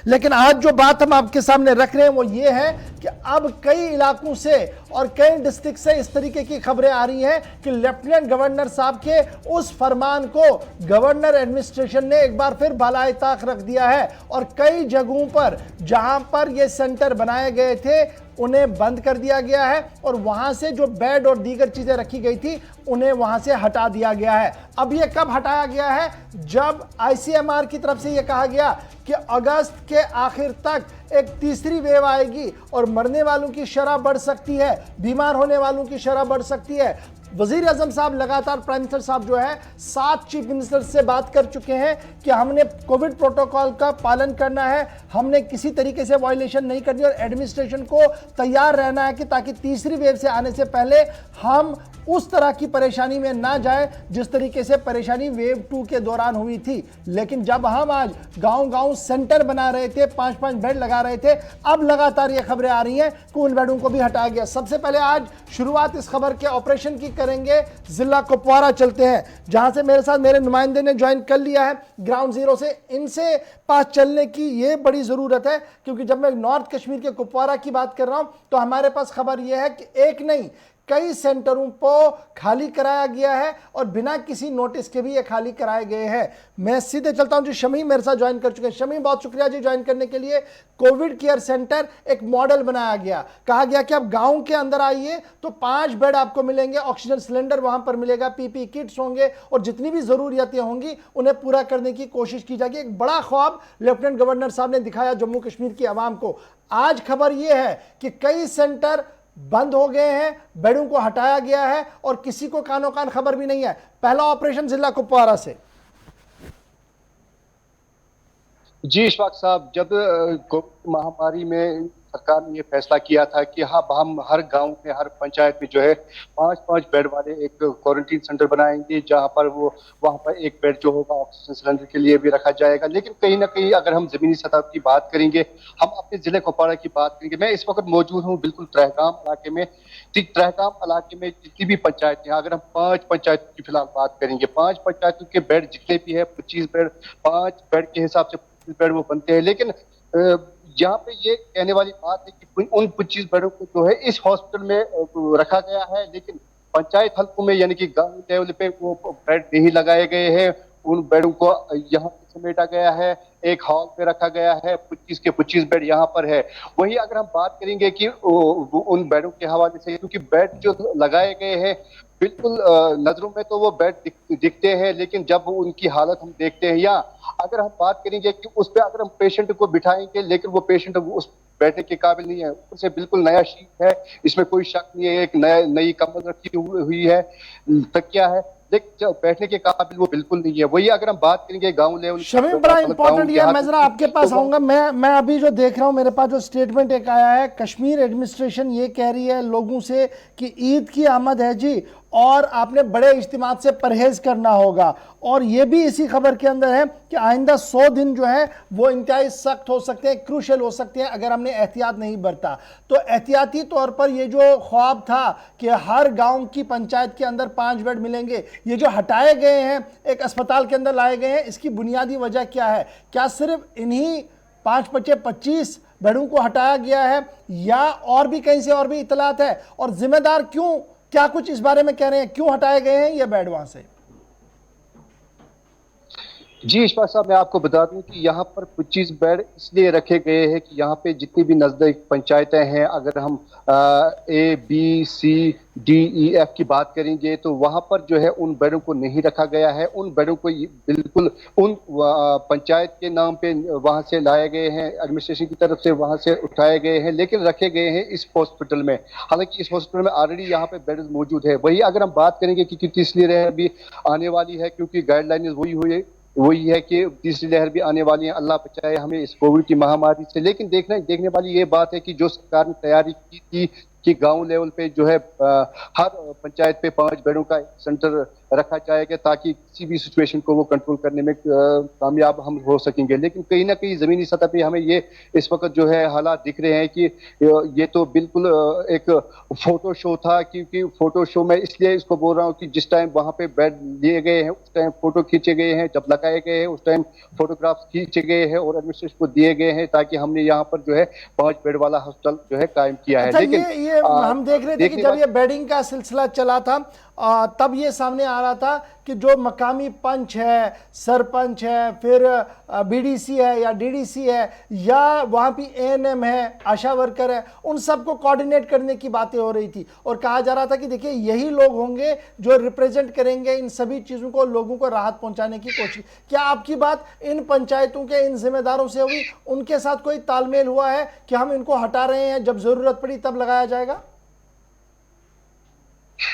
लेकिन आज जो बात हम आपके सामने रख रहे हैं वो ये है कि अब कई इलाकों से और कई डिस्ट्रिक्ट से इस तरीके की खबरें आ रही हैं कि लेफ्टिनेंट गवर्नर साहब के उस फरमान को गवर्नर एडमिनिस्ट्रेशन ने एक बार फिर बालाए ताक रख दिया है और कई जगहों पर जहां पर ये सेंटर बनाए गए थे उन्हें बंद कर दिया गया है और वहां से जो बेड और दीगर चीजें रखी गई थी उन्हें वहां से हटा दिया गया है। अब यह कब हटाया गया है? जब आईसीएमआर की तरफ से यह कहा गया कि अगस्त के आखिर तक एक तीसरी वेव आएगी और मरने वालों की शरह बढ़ सकती है, बीमार होने वालों की शरह बढ़ सकती है। वजीर आजम साहब लगातार, प्राइम मिनिस्टर साहब जो है 7 चीफ मिनिस्टर से बात कर चुके हैं कि हमने कोविड प्रोटोकॉल का पालन करना है, हमने किसी तरीके से वायलेशन नहीं करनी और एडमिनिस्ट्रेशन को तैयार रहना है कि ताकि तीसरी वेव से आने से पहले हम उस तरह की परेशानी में ना जाए जिस तरीके से परेशानी वेव 2 के दौरान हुई थी। लेकिन जब हम आज गांव-गांव सेंटर बना रहे थे, 5-5 बेड लगा रहे थे, अब लगातार ये खबरें आ रही हैं कि उन बेडों को भी हटाया गया। सबसे पहले आज शुरुआत इस खबर के ऑपरेशन की करेंगे, जिला कुपवारा चलते हैं जहां से मेरे साथ मेरे नुमाइंदे ने ज्वाइन कर लिया है ग्राउंड जीरो से। इनसे पास चलने की ये बड़ी जरूरत है क्योंकि जब मैं नॉर्थ कश्मीर के कुपवारा की बात कर रहा हूं तो हमारे पास खबर यह है कि एक नहीं कई सेंटरों को खाली कराया गया है और बिना किसी नोटिस के भी ये खाली कराए गए हैं। मैं सीधे चलता हूं जी, शमी मेरे साथ ज्वाइन कर चुके हैं। शमी, बहुत शुक्रिया जी ज्वाइन करने के लिए। कोविड केयर सेंटर एक मॉडल बनाया गया, कहा गया कि आप गांव के अंदर आइए तो 5 बेड आपको मिलेंगे, ऑक्सीजन सिलेंडर वहां पर मिलेगा, पीपी किट्स होंगे और जितनी भी जरूरियतें होंगी उन्हें पूरा करने की कोशिश की जाएगी। एक बड़ा ख्वाब लेफ्टिनेंट गवर्नर साहब ने दिखाया जम्मू कश्मीर की आवाम को। आज खबर यह है कि कई सेंटर बंद हो गए हैं, बेडों को हटाया गया है और किसी को कानो कान खबर भी नहीं है। पहला ऑपरेशन जिला कुपवारा से। जी इशफाक साहब, जब कोविड महामारी में सरकार ने ये फैसला किया था कि हाँ हम हर गांव में, हर पंचायत में जो है 5-5 बेड वाले एक क्वारंटीन सेंटर बनाएंगे जहां पर वहां पर एक बेड जो होगा ऑक्सीजन सिलेंडर के लिए भी रखा जाएगा। लेकिन कहीं ना कहीं अगर हम जमीनी सतह की बात करेंगे, हम अपने जिले कुपवारा की बात करेंगे, मैं इस वक्त मौजूद हूँ बिल्कुल त्रहगाम इलाके में। त्रहगाम इलाके में जितनी भी पंचायतें हैं, अगर हम 5 पंचायतों की फिलहाल बात करेंगे, 5 पंचायतों के बेड जितने भी है 25 बेड, 5 बेड के हिसाब से 25 बेड वो बनते हैं। लेकिन यहाँ पे ये कहने वाली बात है कि उन 25 बेडों को जो है इस हॉस्पिटल में रखा गया है, लेकिन पंचायत हल्कों में यानी कि गांव लेवल पे वो बेड नहीं लगाए गए हैं। उन बेडों को यहाँ पे समेटा गया है, एक हॉल पे रखा गया है, 25 के 25 बेड यहाँ पर है। वही अगर हम बात करेंगे कि उन बेडों के हवाले से, क्योंकि बेड जो लगाए गए हैं बिल्कुल नजरों में तो वो बेड दिखते हैं, लेकिन जब उनकी हालत हम देखते हैं, या अगर हम बात करेंगे कि उस पर अगर हम पेशेंट को बिठाएंगे लेकिन वो पेशेंट उस बैठने के काबिल नहीं है, उसे बिल्कुल नया शीट है, इसमें कोई शक नहीं है, एक नई कम्बल रखी हुई है, तकिया है, लेकिन बैठने के काबिल वो बिल्कुल नहीं है। वही अगर हम बात करेंगे गांव लेवल, शमी बड़ा इंपॉर्टेंट है, मैं जरा आपके पास आऊंगा। मैं अभी जो देख रहा हूं, मेरे पास जो स्टेटमेंट एक आया है, कश्मीर एडमिनिस्ट्रेशन ये कह रही है लोगों से कि ईद की आमद है जी और आपने बड़े इज्तिमात से परहेज करना होगा। और ये भी इसी खबर के अंदर है कि आइंदा 100 दिन जो है वो इंतहाई सख्त हो सकते हैं, क्रूशल हो सकते हैं अगर हमने एहतियात नहीं बरता। तो एहतियाती तौर पर ये जो ख्वाब था कि हर गांव की पंचायत के अंदर 5 बेड मिलेंगे, ये जो हटाए गए हैं, एक अस्पताल के अंदर लाए गए हैं, इसकी बुनियादी वजह क्या है? क्या सिर्फ इन्हीं 5-25 बेडों को हटाया गया है या और भी कहीं से और भी इतलात है? और जिम्मेदार क्यों, क्या कुछ इस बारे में कह रहे हैं, क्यों हटाए गए हैं ये बेड वहां से? जी इशफाक साहब, मैं आपको बता दूं कि यहाँ पर 25 बेड इसलिए रखे गए हैं कि यहाँ पे जितनी भी नजदीक पंचायतें हैं, अगर हम A, B, C, D, E, F की बात करेंगे तो वहाँ पर जो है उन बेडों को नहीं रखा गया है। उन बेडों को बिल्कुल उन पंचायत के नाम पे वहाँ से लाए गए हैं, एडमिनिस्ट्रेशन की तरफ से वहाँ से उठाए गए हैं, लेकिन रखे गए हैं इस हॉस्पिटल में। हालांकि इस हॉस्पिटल में ऑलरेडी यहाँ पे बेड मौजूद है। वही अगर हम बात करेंगे कि तीसरी लहर भी आने वाली है, क्योंकि गाइडलाइन वही है कि तीसरी लहर भी आने वाली है, अल्लाह बचाए हमें इस कोविड की महामारी से। लेकिन देखने वाली ये बात है कि जो सरकार ने तैयारी की थी कि गांव लेवल पे जो है हर पंचायत पे 5 बेडों का सेंटर रखा जाएगा ताकि किसी भी सिचुएशन को वो कंट्रोल करने में कामयाब हम हो सकेंगे। लेकिन कहीं ना कहीं जमीनी सतह पे हमें ये इस वक्त जो है हालात दिख रहे हैं कि ये तो बिल्कुल एक फोटो शो था, क्योंकि फोटो शो में इसलिए इसको बोल रहा हूँ कि जिस टाइम वहाँ पे बेड लिए गए हैं उस टाइम फोटो खींचे गए हैं, जब लगाए गए हैं उस टाइम फोटोग्राफ्स खींचे गए हैं और एडमिनिस्ट्रेशन को दिए गए हैं ताकि हमने यहाँ पर जो है 5 बेड वाला हॉस्पिटल जो है कायम किया है। अच्छा, लेकिन ये हम देख रहे थे कि जब ये बेडिंग का सिलसिला चला था तब ये सामने आ रहा था कि जो मकामी पंच है, सरपंच है, फिर बीडीसी है या डीडीसी है या वहाँ भी एएनएम है, आशा वर्कर है, उन सबको कोऑर्डिनेट करने की बातें हो रही थी और कहा जा रहा था कि देखिए यही लोग होंगे जो रिप्रेजेंट करेंगे इन सभी चीज़ों को, लोगों को राहत पहुंचाने की कोशिश। क्या आपकी बात इन पंचायतों के इन जिम्मेदारों से हुई? उनके साथ कोई तालमेल हुआ है कि हम इनको हटा रहे हैं, जब जरूरत पड़ी तब लगाया जाएगा?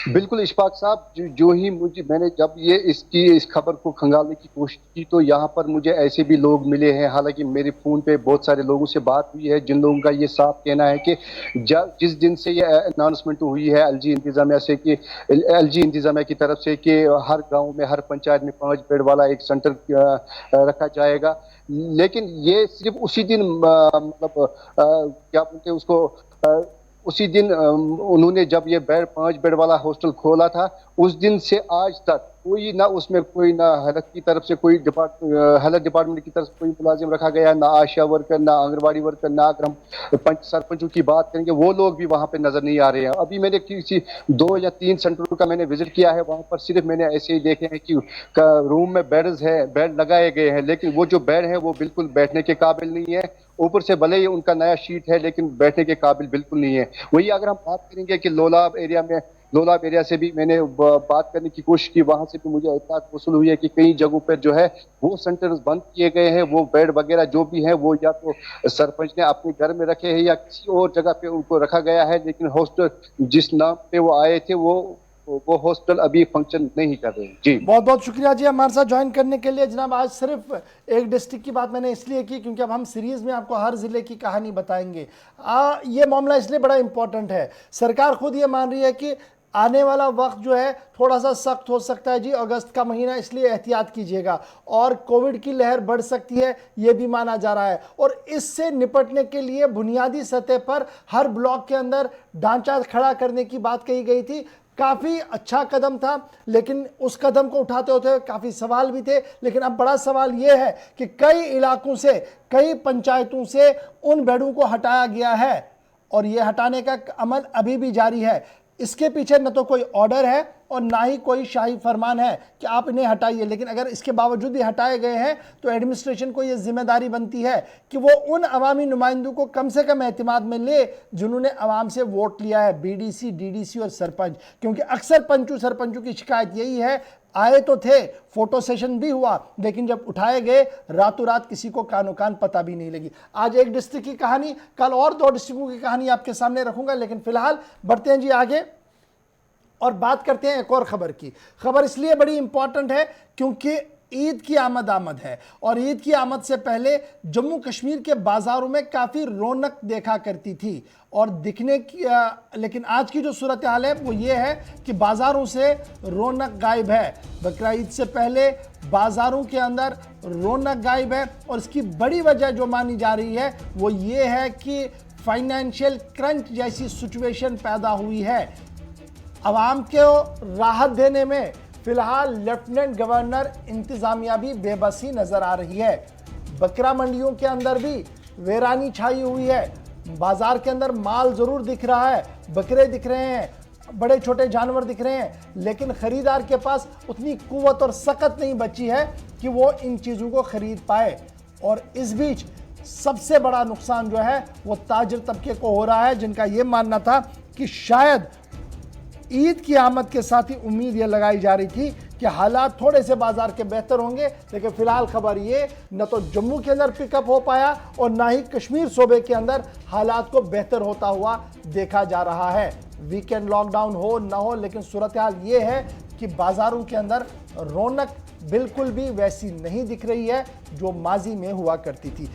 बिल्कुल इशफाक साहब, जो ही मैंने जब ये इस खबर को खंगालने की कोशिश की तो यहाँ पर मुझे ऐसे भी लोग मिले हैं, हालांकि मेरे फोन पे बहुत सारे लोगों से बात हुई है जिन लोगों का ये साफ कहना है कि जिस दिन से ये अनाउंसमेंट हुई है एलजी इंतजामिया से कि एलजी इंतजामिया की तरफ से कि हर गाँव में हर पंचायत में 5 बेड वाला एक सेंटर रखा जाएगा, लेकिन ये सिर्फ उसी दिन मतलब क्या बोलते हैं उसको, उसी दिन उन्होंने जब ये 5 बेड वाला हॉस्टल खोला था उस दिन से आज तक कोई ना उसमें कोई ना हेल्थ की तरफ से कोई हेल्थ डिपार्टमेंट की तरफ से कोई मुलाजिम रखा गया, ना आशा वर्कर, ना आंगनबाड़ी वर्कर, ना अगर हम सरपंचों की बात करेंगे वो लोग भी वहाँ पे नजर नहीं आ रहे हैं। अभी मैंने किसी 2 या 3 सेंटरों का मैंने विजिट किया है, वहाँ पर सिर्फ मैंने ऐसे ही देखे हैं कि रूम में बेड लगाए गए हैं, लेकिन वो जो बेड है वो बिल्कुल बैठने के काबिल नहीं है। ऊपर से भले ही उनका नया शीट है लेकिन बैठने के काबिल बिल्कुल नहीं है। वही अगर हम बात करेंगे कि लोलाब एरिया से भी मैंने बात करने की कोशिश की, वहां से भी मुझे इत्तला वसूल हुई है कि कई जगहों पर जो है वो सेंटर्स बंद किए गए हैं, वो बेड वगैरह जो भी है वो या तो सरपंच ने अपने घर में रखे हैं या किसी और जगह पे उनको रखा गया है, लेकिन हॉस्टल जिस नाम पे वो आए थे वो हॉस्टल अभी फंक्शन नहीं कर रहे हैं। जी बहुत बहुत शुक्रिया जी हमारे साथ ज्वाइन करने के लिए। जनाब, आज सिर्फ एक डिस्ट्रिक्ट की बात मैंने इसलिए की क्योंकि अब हम सीरीज में आपको हर जिले की कहानी बताएंगे। ये मामला इसलिए बड़ा इंपॉर्टेंट है, सरकार खुद ये मान रही है कि आने वाला वक्त जो है थोड़ा सा सख्त हो सकता है जी, अगस्त का महीना, इसलिए एहतियात कीजिएगा और कोविड की लहर बढ़ सकती है, ये भी माना जा रहा है। और इससे निपटने के लिए बुनियादी सतह पर हर ब्लॉक के अंदर ढांचा खड़ा करने की बात कही गई थी। काफ़ी अच्छा कदम था, लेकिन उस कदम को उठाते होते काफ़ी सवाल भी थे। लेकिन अब बड़ा सवाल ये है कि कई इलाकों से, कई पंचायतों से उन बेडों को हटाया गया है और ये हटाने का अमल अभी भी जारी है। इसके पीछे न तो कोई ऑर्डर है और ना ही कोई शाही फरमान है कि आप इन्हें हटाइए, लेकिन अगर इसके बावजूद भी हटाए गए हैं तो एडमिनिस्ट्रेशन को यह जिम्मेदारी बनती है कि वो उन अवामी नुमाइंदों को कम से कम एतमाद में ले जिन्होंने अवाम से वोट लिया है, बीडीसी, डीडीसी और सरपंच। क्योंकि अक्सर सरपंचों की शिकायत यही है, आए तो थे, फोटो सेशन भी हुआ, लेकिन जब उठाए गए रातों रात किसी को कानो कान पता भी नहीं लगी। आज एक डिस्ट्रिक्ट की कहानी, कल और 2 डिस्ट्रिक्टों की कहानी आपके सामने रखूंगा, लेकिन फिलहाल बढ़ते हैं जी आगे और बात करते हैं एक और खबर की। खबर इसलिए बड़ी इंपॉर्टेंट है क्योंकि ईद की आमद है और ईद की आमद से पहले जम्मू कश्मीर के बाजारों में काफ़ी रौनक देखा करती थी और दिखने की, लेकिन आज की जो सूरत हाल है वो ये है कि बाज़ारों से रौनक गायब है। बकरा ईद से पहले बाज़ारों के अंदर रौनक गायब है और इसकी बड़ी वजह जो मानी जा रही है वो ये है कि फाइनेंशियल क्रंच जैसी सिचुएशन पैदा हुई है। अवाम को राहत देने में फिलहाल लेफ्टिनेंट गवर्नर इंतजामिया भी बेबसी नजर आ रही है। बकरा मंडियों के अंदर भी वीरानी छाई हुई है। बाजार के अंदर माल जरूर दिख रहा है, बकरे दिख रहे हैं, बड़े छोटे जानवर दिख रहे हैं, लेकिन खरीदार के पास उतनी कुव्वत और सकत नहीं बची है कि वो इन चीज़ों को खरीद पाए। और इस बीच सबसे बड़ा नुकसान जो है वो ताजिर तबके को हो रहा है, जिनका ये मानना था कि शायद ईद की आमद के साथ ही उम्मीद ये लगाई जा रही थी कि हालात थोड़े से बाजार के बेहतर होंगे, लेकिन फिलहाल खबर ये न तो जम्मू के अंदर पिकअप हो पाया और ना ही कश्मीर सूबे के अंदर हालात को बेहतर होता हुआ देखा जा रहा है। वीकेंड लॉकडाउन हो ना हो, लेकिन सूरत हाल ये है कि बाजारों के अंदर रौनक बिल्कुल भी वैसी नहीं दिख रही है जो माजी में हुआ करती थी।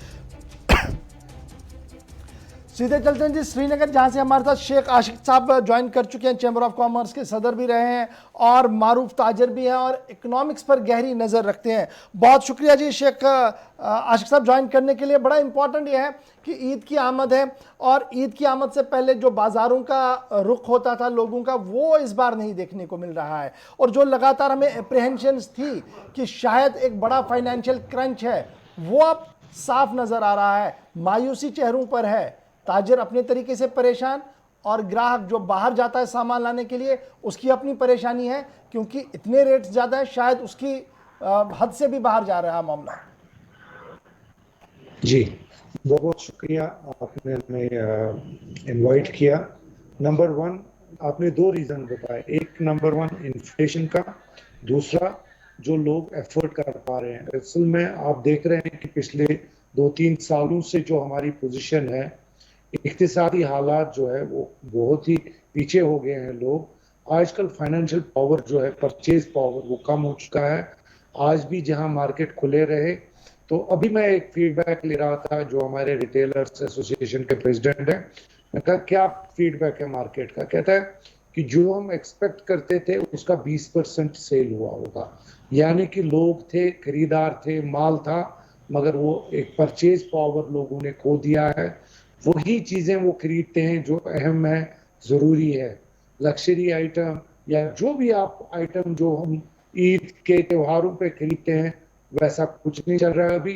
सीधे चलते हैं जी श्रीनगर, जहां से हमारे साथ शेख आशिक साहब ज्वाइन कर चुके हैं, चैम्बर ऑफ कॉमर्स के सदर भी रहे हैं और मारूफ ताजर भी हैं और इकोनॉमिक्स पर गहरी नज़र रखते हैं। बहुत शुक्रिया जी शेख आशिक साहब ज्वाइन करने के लिए। बड़ा इंपॉर्टेंट ये है कि ईद की आमद है और ईद की आमद से पहले जो बाज़ारों का रुख होता था लोगों का, वो इस बार नहीं देखने को मिल रहा है। और जो लगातार हमें अप्रीहेंशंस थी कि शायद एक बड़ा फाइनेंशियल क्रंच है, वो अब साफ नज़र आ रहा है। मायूसी चेहरों पर है, ताजिर अपने तरीके से परेशान और ग्राहक जो बाहर जाता है सामान लाने के लिए उसकी अपनी परेशानी है, क्योंकि इतने रेट्स ज़्यादा है, शायद उसकी हद से भी बाहर जा रहा है मामला। जी, बहुत बहुत शुक्रिया आपने हमें इनवाइट किया। नंबर वन, आपने दो रीज़न बताए, एक नंबर वन इन्फ्लेशन का, दूसरा जो लोग एफर्ट कर पा रहे हैं। असल में आप देख रहे हैं कि पिछले 2-3 सालों से जो हमारी पोजीशन है, इक्तिसादी हालात जो है वो बहुत ही पीछे हो गए हैं। लोग आजकल फाइनेंशियल पावर जो है, परचेज पावर, वो कम हो चुका है। आज भी जहां मार्केट खुले रहे, तो अभी मैं एक फीडबैक ले रहा था जो हमारे रिटेलर्स एसोसिएशन के प्रेसिडेंट हैं, मैं कहा क्या फीडबैक है मार्केट का। कहता है कि जो हम एक्सपेक्ट करते थे उसका 20% सेल हुआ होगा, यानी कि लोग थे, खरीदार थे, माल था, मगर वो एक परचेज पावर लोगों ने खो दिया है। वही चीजें वो खरीदते हैं जो अहम है, जरूरी है। लग्जरी आइटम या जो भी आप आइटम जो हम ईद के त्योहारों पे खरीदते हैं, वैसा कुछ नहीं चल रहा है अभी।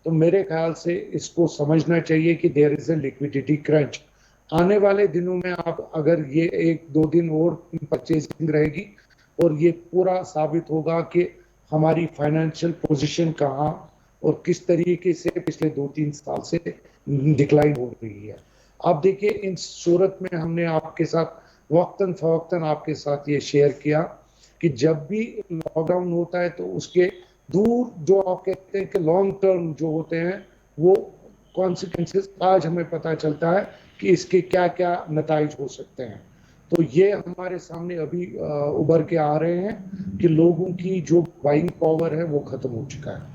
तो मेरे ख्याल से इसको समझना चाहिए कि there is a liquidity crunch. आने वाले दिनों में आप अगर ये 1-2 दिन और परचेजिंग रहेगी और ये पूरा साबित होगा कि हमारी फाइनेंशियल पोजीशन कहाँ और किस तरीके से पिछले 2-3 साल से डिक्लाइन हो रही है। आप देखिए, इन सूरत में हमने आपके साथ वक्तन फवक्तन आपके साथ ये शेयर किया कि जब भी लॉकडाउन होता है तो उसके दूर जो आप कहते हैं कि लॉन्ग टर्म जो होते हैं वो कॉन्सिक्वेंसेस आज हमें पता चलता है कि इसके क्या क्या नताइज हो सकते हैं। तो ये हमारे सामने अभी उभर के आ रहे हैं कि लोगों की जो बाइंग पावर है वो खत्म हो चुका है।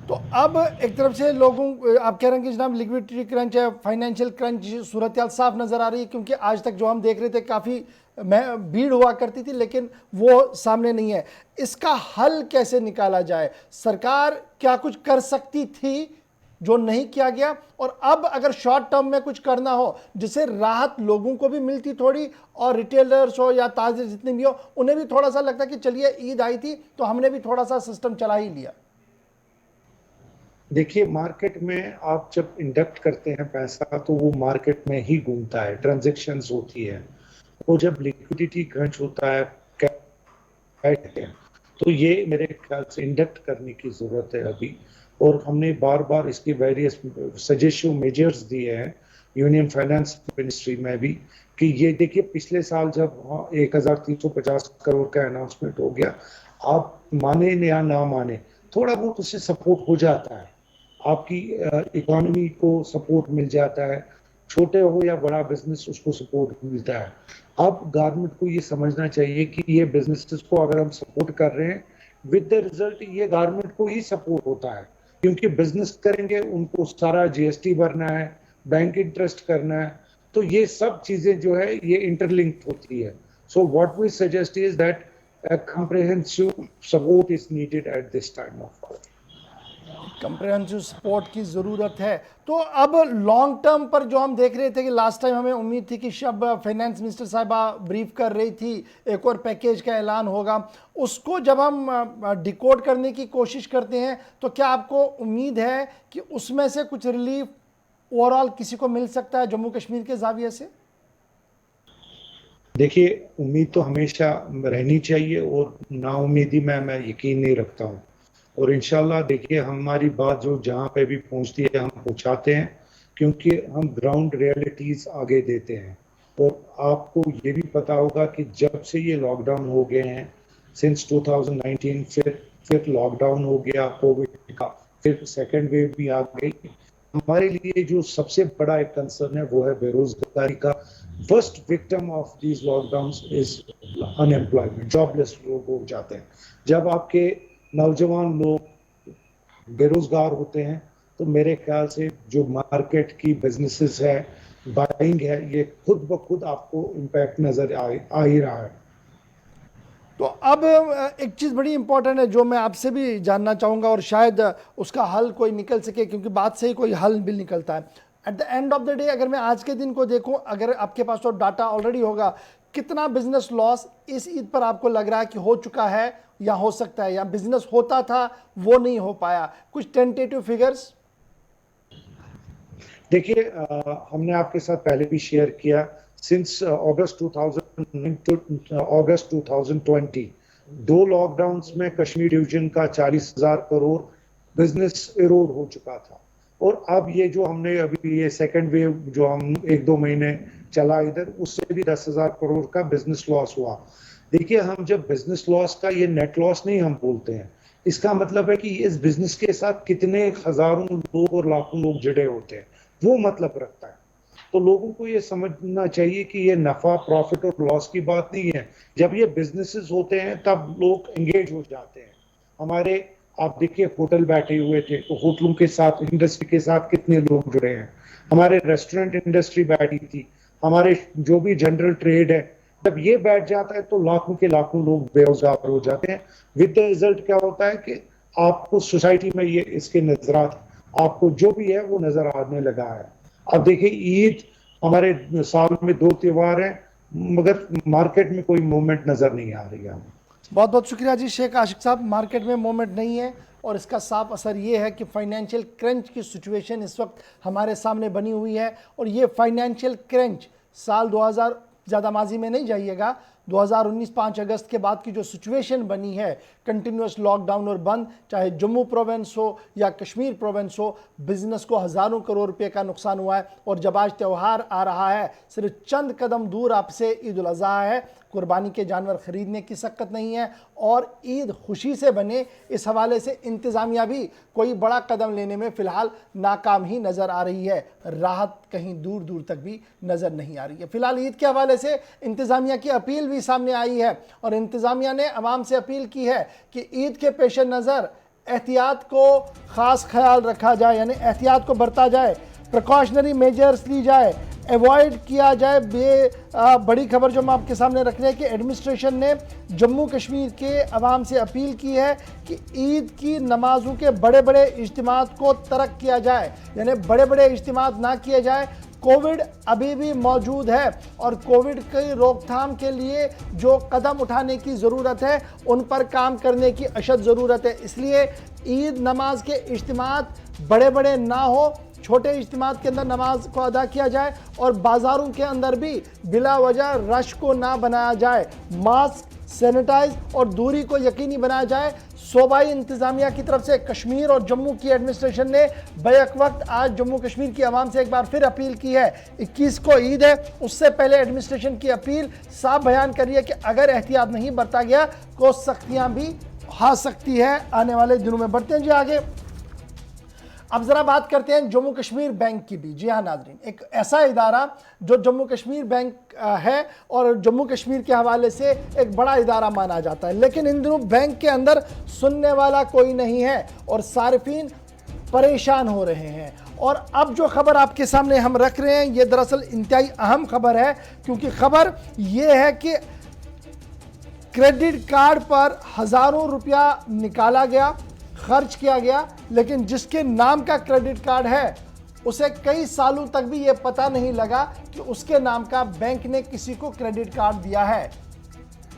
तो अब एक तरफ से लोगों, आप कह रहे हैं कि जनाब लिक्विडिटी क्रंच है, फाइनेंशियल क्रंच, सूरत साफ नज़र आ रही है, क्योंकि आज तक जो हम देख रहे थे काफ़ी भीड़ हुआ करती थी, लेकिन वो सामने नहीं है। इसका हल कैसे निकाला जाए? सरकार क्या कुछ कर सकती थी जो नहीं किया गया? और अब अगर शॉर्ट टर्म में कुछ करना हो जिससे राहत लोगों को भी मिलती थोड़ी, और रिटेलर्स हो या ताजिर जितने भी हो उन्हें भी थोड़ा सा लगता कि चलिए ईद आई थी तो हमने भी थोड़ा सा सिस्टम चला ही लिया। देखिए, मार्केट में आप जब इंडक्ट करते हैं पैसा तो वो मार्केट में ही घूमता है, ट्रांजैक्शंस होती है। और जब लिक्विडिटी क्रंच होता है तो ये मेरे ख्याल से इंडक्ट करने की जरूरत है अभी। और हमने बार बार इसकी वेरियस सजेशन मेजर्स दिए हैं यूनियन फाइनेंस मिनिस्ट्री में भी कि ये देखिए, पिछले साल जब 1350 करोड़ का अनाउंसमेंट हो गया, आप माने या ना माने, थोड़ा बहुत उससे सपोर्ट हो जाता है, आपकी इकोनॉमी को सपोर्ट मिल जाता है, छोटे हो या बड़ा बिजनेस उसको सपोर्ट मिलता है। अब गवर्नमेंट को ये समझना चाहिए कि ये बिजनेसेस को अगर हम सपोर्ट कर रहे हैं, विद द रिजल्ट ये गवर्नमेंट को ही सपोर्ट होता है, क्योंकि बिजनेस करेंगे उनको सारा जीएसटी भरना है, बैंक इंटरेस्ट करना है, तो ये सब चीजें जो है ये इंटरलिंक्ड होती है। So what we suggest is that a comprehensive support is needed at this time of life. Comprehensive support की ज़रूरत है। तो अब लॉन्ग टर्म पर जो हम देख रहे थे कि लास्ट टाइम हमें उम्मीद थी कि शब फाइनेंस मिनिस्टर साहिबा ब्रीफ कर रही थी, एक और पैकेज का ऐलान होगा, उसको जब हम डिकोड करने की कोशिश करते हैं तो क्या आपको उम्मीद है कि उसमें से कुछ रिलीफ ओवरऑल किसी को मिल सकता है जम्मू कश्मीर के जाविये से? देखिए, उम्मीद तो हमेशा रहनी चाहिए और नाउमीदी में मैं यकीन नहीं रखता हूँ। और इंशाल्लाह देखिए, हमारी बात जो जहाँ पे भी पहुँचती है हम पहुँचाते हैं, क्योंकि हम ग्राउंड रियलिटीज़ आगे देते हैं। और आपको ये भी पता होगा कि जब से ये लॉकडाउन हो गए हैं, सिंस 2019 फिर लॉकडाउन हो गया कोविड का, फिर सेकेंड वेव भी आ गई। हमारे लिए जो सबसे बड़ा एक कंसर्न है वो है बेरोजगारी का। First victim of these lockdowns is unemployment, jobless लोग हो जाते हैं। जब आपके नौजवान लोग बेरोजगार होते हैं तो मेरे ख्याल से जो मार्केट की बिजनेसेस है, बाइंग है, ये खुद ब खुद आपको इम्पैक्ट नजर आ ही रहा है। तो अब एक चीज़ बड़ी इंपॉर्टेंट है जो मैं आपसे भी जानना चाहूँगा, और शायद उसका हल कोई निकल सके, क्योंकि बात से ही कोई हल भी निकलता है। At the end of the day अगर मैं आज के दिन को देखूं, अगर आपके पास तो डाटा ऑलरेडी होगा, कितना बिजनेस लॉस इस ईद पर आपको लग रहा है कि हो चुका है या हो सकता है, या बिजनेस होता था वो नहीं हो पाया? कुछ टेंटेटिव फिगर्स? देखिए, हमने आपके साथ पहले भी शेयर किया, since August 2009 to August 2020 दो लॉकडाउन्स में कश्मीर डिवीजन का 40,000 करोड़ बिजनेस इरोड हो चुका था। और अब ये जो हमने अभी ये सेकंड वेव जो हम 1-2 महीने चला इधर, उससे भी 10,000 करोड़ का बिजनेस लॉस हुआ। देखिए, हम जब बिजनेस लॉस का ये नेट लॉस नहीं हम बोलते हैं, इसका मतलब है कि इस बिजनेस के साथ कितने हजारों लोग और लाखों लोग जुड़े होते हैं, वो मतलब रखता है। तो लोगों को ये समझना चाहिए कि ये नफा प्रॉफिट और लॉस की बात नहीं है। जब ये बिजनेसेस होते हैं तब लोग एंगेज हो जाते हैं। हमारे आप देखिए होटल बैठे हुए थे, तो होटलों के साथ इंडस्ट्री के साथ कितने लोग जुड़े हैं। हमारे रेस्टोरेंट इंडस्ट्री बैठी थी, हमारे जो भी जनरल ट्रेड है, जब ये बैठ जाता है तो लाखों के लाखों लोग बेरोजगार हो जाते हैं। विद द रिजल्ट क्या होता है कि आपको सोसाइटी में ये इसके नजरात आपको जो भी है वो नजर आने लगा है। अब देखिए, ईद हमारे साल में 2 त्योहार हैं, मगर मार्केट में कोई मूवमेंट नजर नहीं आ रही है। बहुत बहुत शुक्रिया जी शेख आशिक साहब। मार्केट में मूवमेंट नहीं है और इसका साफ असर ये है कि फाइनेंशियल क्रंच की सिचुएशन इस वक्त हमारे सामने बनी हुई है। और ये फाइनेंशियल क्रंच साल 2000 ज़्यादा माजी में नहीं जाइएगा, 2019 5 अगस्त के बाद की जो सिचुएशन बनी है, कंटिन्यूस लॉकडाउन और बंद, चाहे जम्मू प्रोविंस हो या कश्मीर प्रोविंस हो, बिजनेस को हज़ारों करोड़ रुपए का नुकसान हुआ है। और जब आज त्यौहार आ रहा है, सिर्फ चंद कदम दूर आपसे ईद उल अज़हा है, कुर्बानी के जानवर ख़रीदने की सक्कत नहीं है और ईद खुशी से बने, इस हवाले से इंतज़ामिया भी कोई बड़ा कदम लेने में फ़िलहाल नाकाम ही नज़र आ रही है। राहत कहीं दूर दूर तक भी नज़र नहीं आ रही है। फ़िलहाल ईद के हवाले से इंतज़ामिया की अपील भी सामने आई है और इंतज़ामिया ने अवाम से अपील की है कि ईद के पेश नज़र एहतियात को ख़ास ख्याल रखा जाए, यानी एहतियात को बरता जाए, प्रिकॉशनरी मेजर्स ली जाए, अवॉइड किया जाए। बड़ी खबर जो हम आपके सामने रख रहे हैं कि एडमिनिस्ट्रेशन ने जम्मू कश्मीर के अवाम से अपील की है कि ईद की नमाजों के बड़े बड़े इज्तिमात को तर्क किया जाए, यानी बड़े बड़े इज्तिमात ना किए जाए। कोविड अभी भी मौजूद है और कोविड की रोकथाम के लिए जो कदम उठाने की ज़रूरत है उन पर काम करने की अशद ज़रूरत है। इसलिए ईद नमाज के इज्तिमात बड़े बड़े ना हो, छोटे इज्तिमात के अंदर नमाज को अदा किया जाए और बाज़ारों के अंदर भी बिला वजह रश को ना बनाया जाए। मास्क, सैनिटाइज और दूरी को यकीनी बनाया जाए। सूबाई इंतज़ामिया की तरफ से कश्मीर और जम्मू की एडमिनिस्ट्रेशन ने बैक वक्त आज जम्मू कश्मीर की आवाम से एक बार फिर अपील की है। 21 को ईद है, उससे पहले एडमिनिस्ट्रेशन की अपील साफ बयान करी है कि अगर एहतियात नहीं बरता गया तो सख्तियाँ भी आ सकती है आने वाले दिनों में। बढ़ते हैं जी आगे। अब ज़रा बात करते हैं जम्मू कश्मीर बैंक की भी। जी हाँ नाज़रीन, एक ऐसा इदारा जो जम्मू कश्मीर बैंक है और जम्मू कश्मीर के हवाले से एक बड़ा इदारा माना जाता है, लेकिन इन दिनों बैंक के अंदर सुनने वाला कोई नहीं है और सार्फिन परेशान हो रहे हैं। और अब जो खबर आपके सामने हम रख रहे हैं ये दरअसल इंतहाई अहम खबर है, क्योंकि खबर ये है कि क्रेडिट कार्ड पर हज़ारों रुपया निकाला गया, खर्च किया गया, लेकिन जिसके नाम का क्रेडिट कार्ड है उसे कई सालों तक भी ये पता नहीं लगा कि उसके नाम का बैंक ने किसी को क्रेडिट कार्ड दिया है।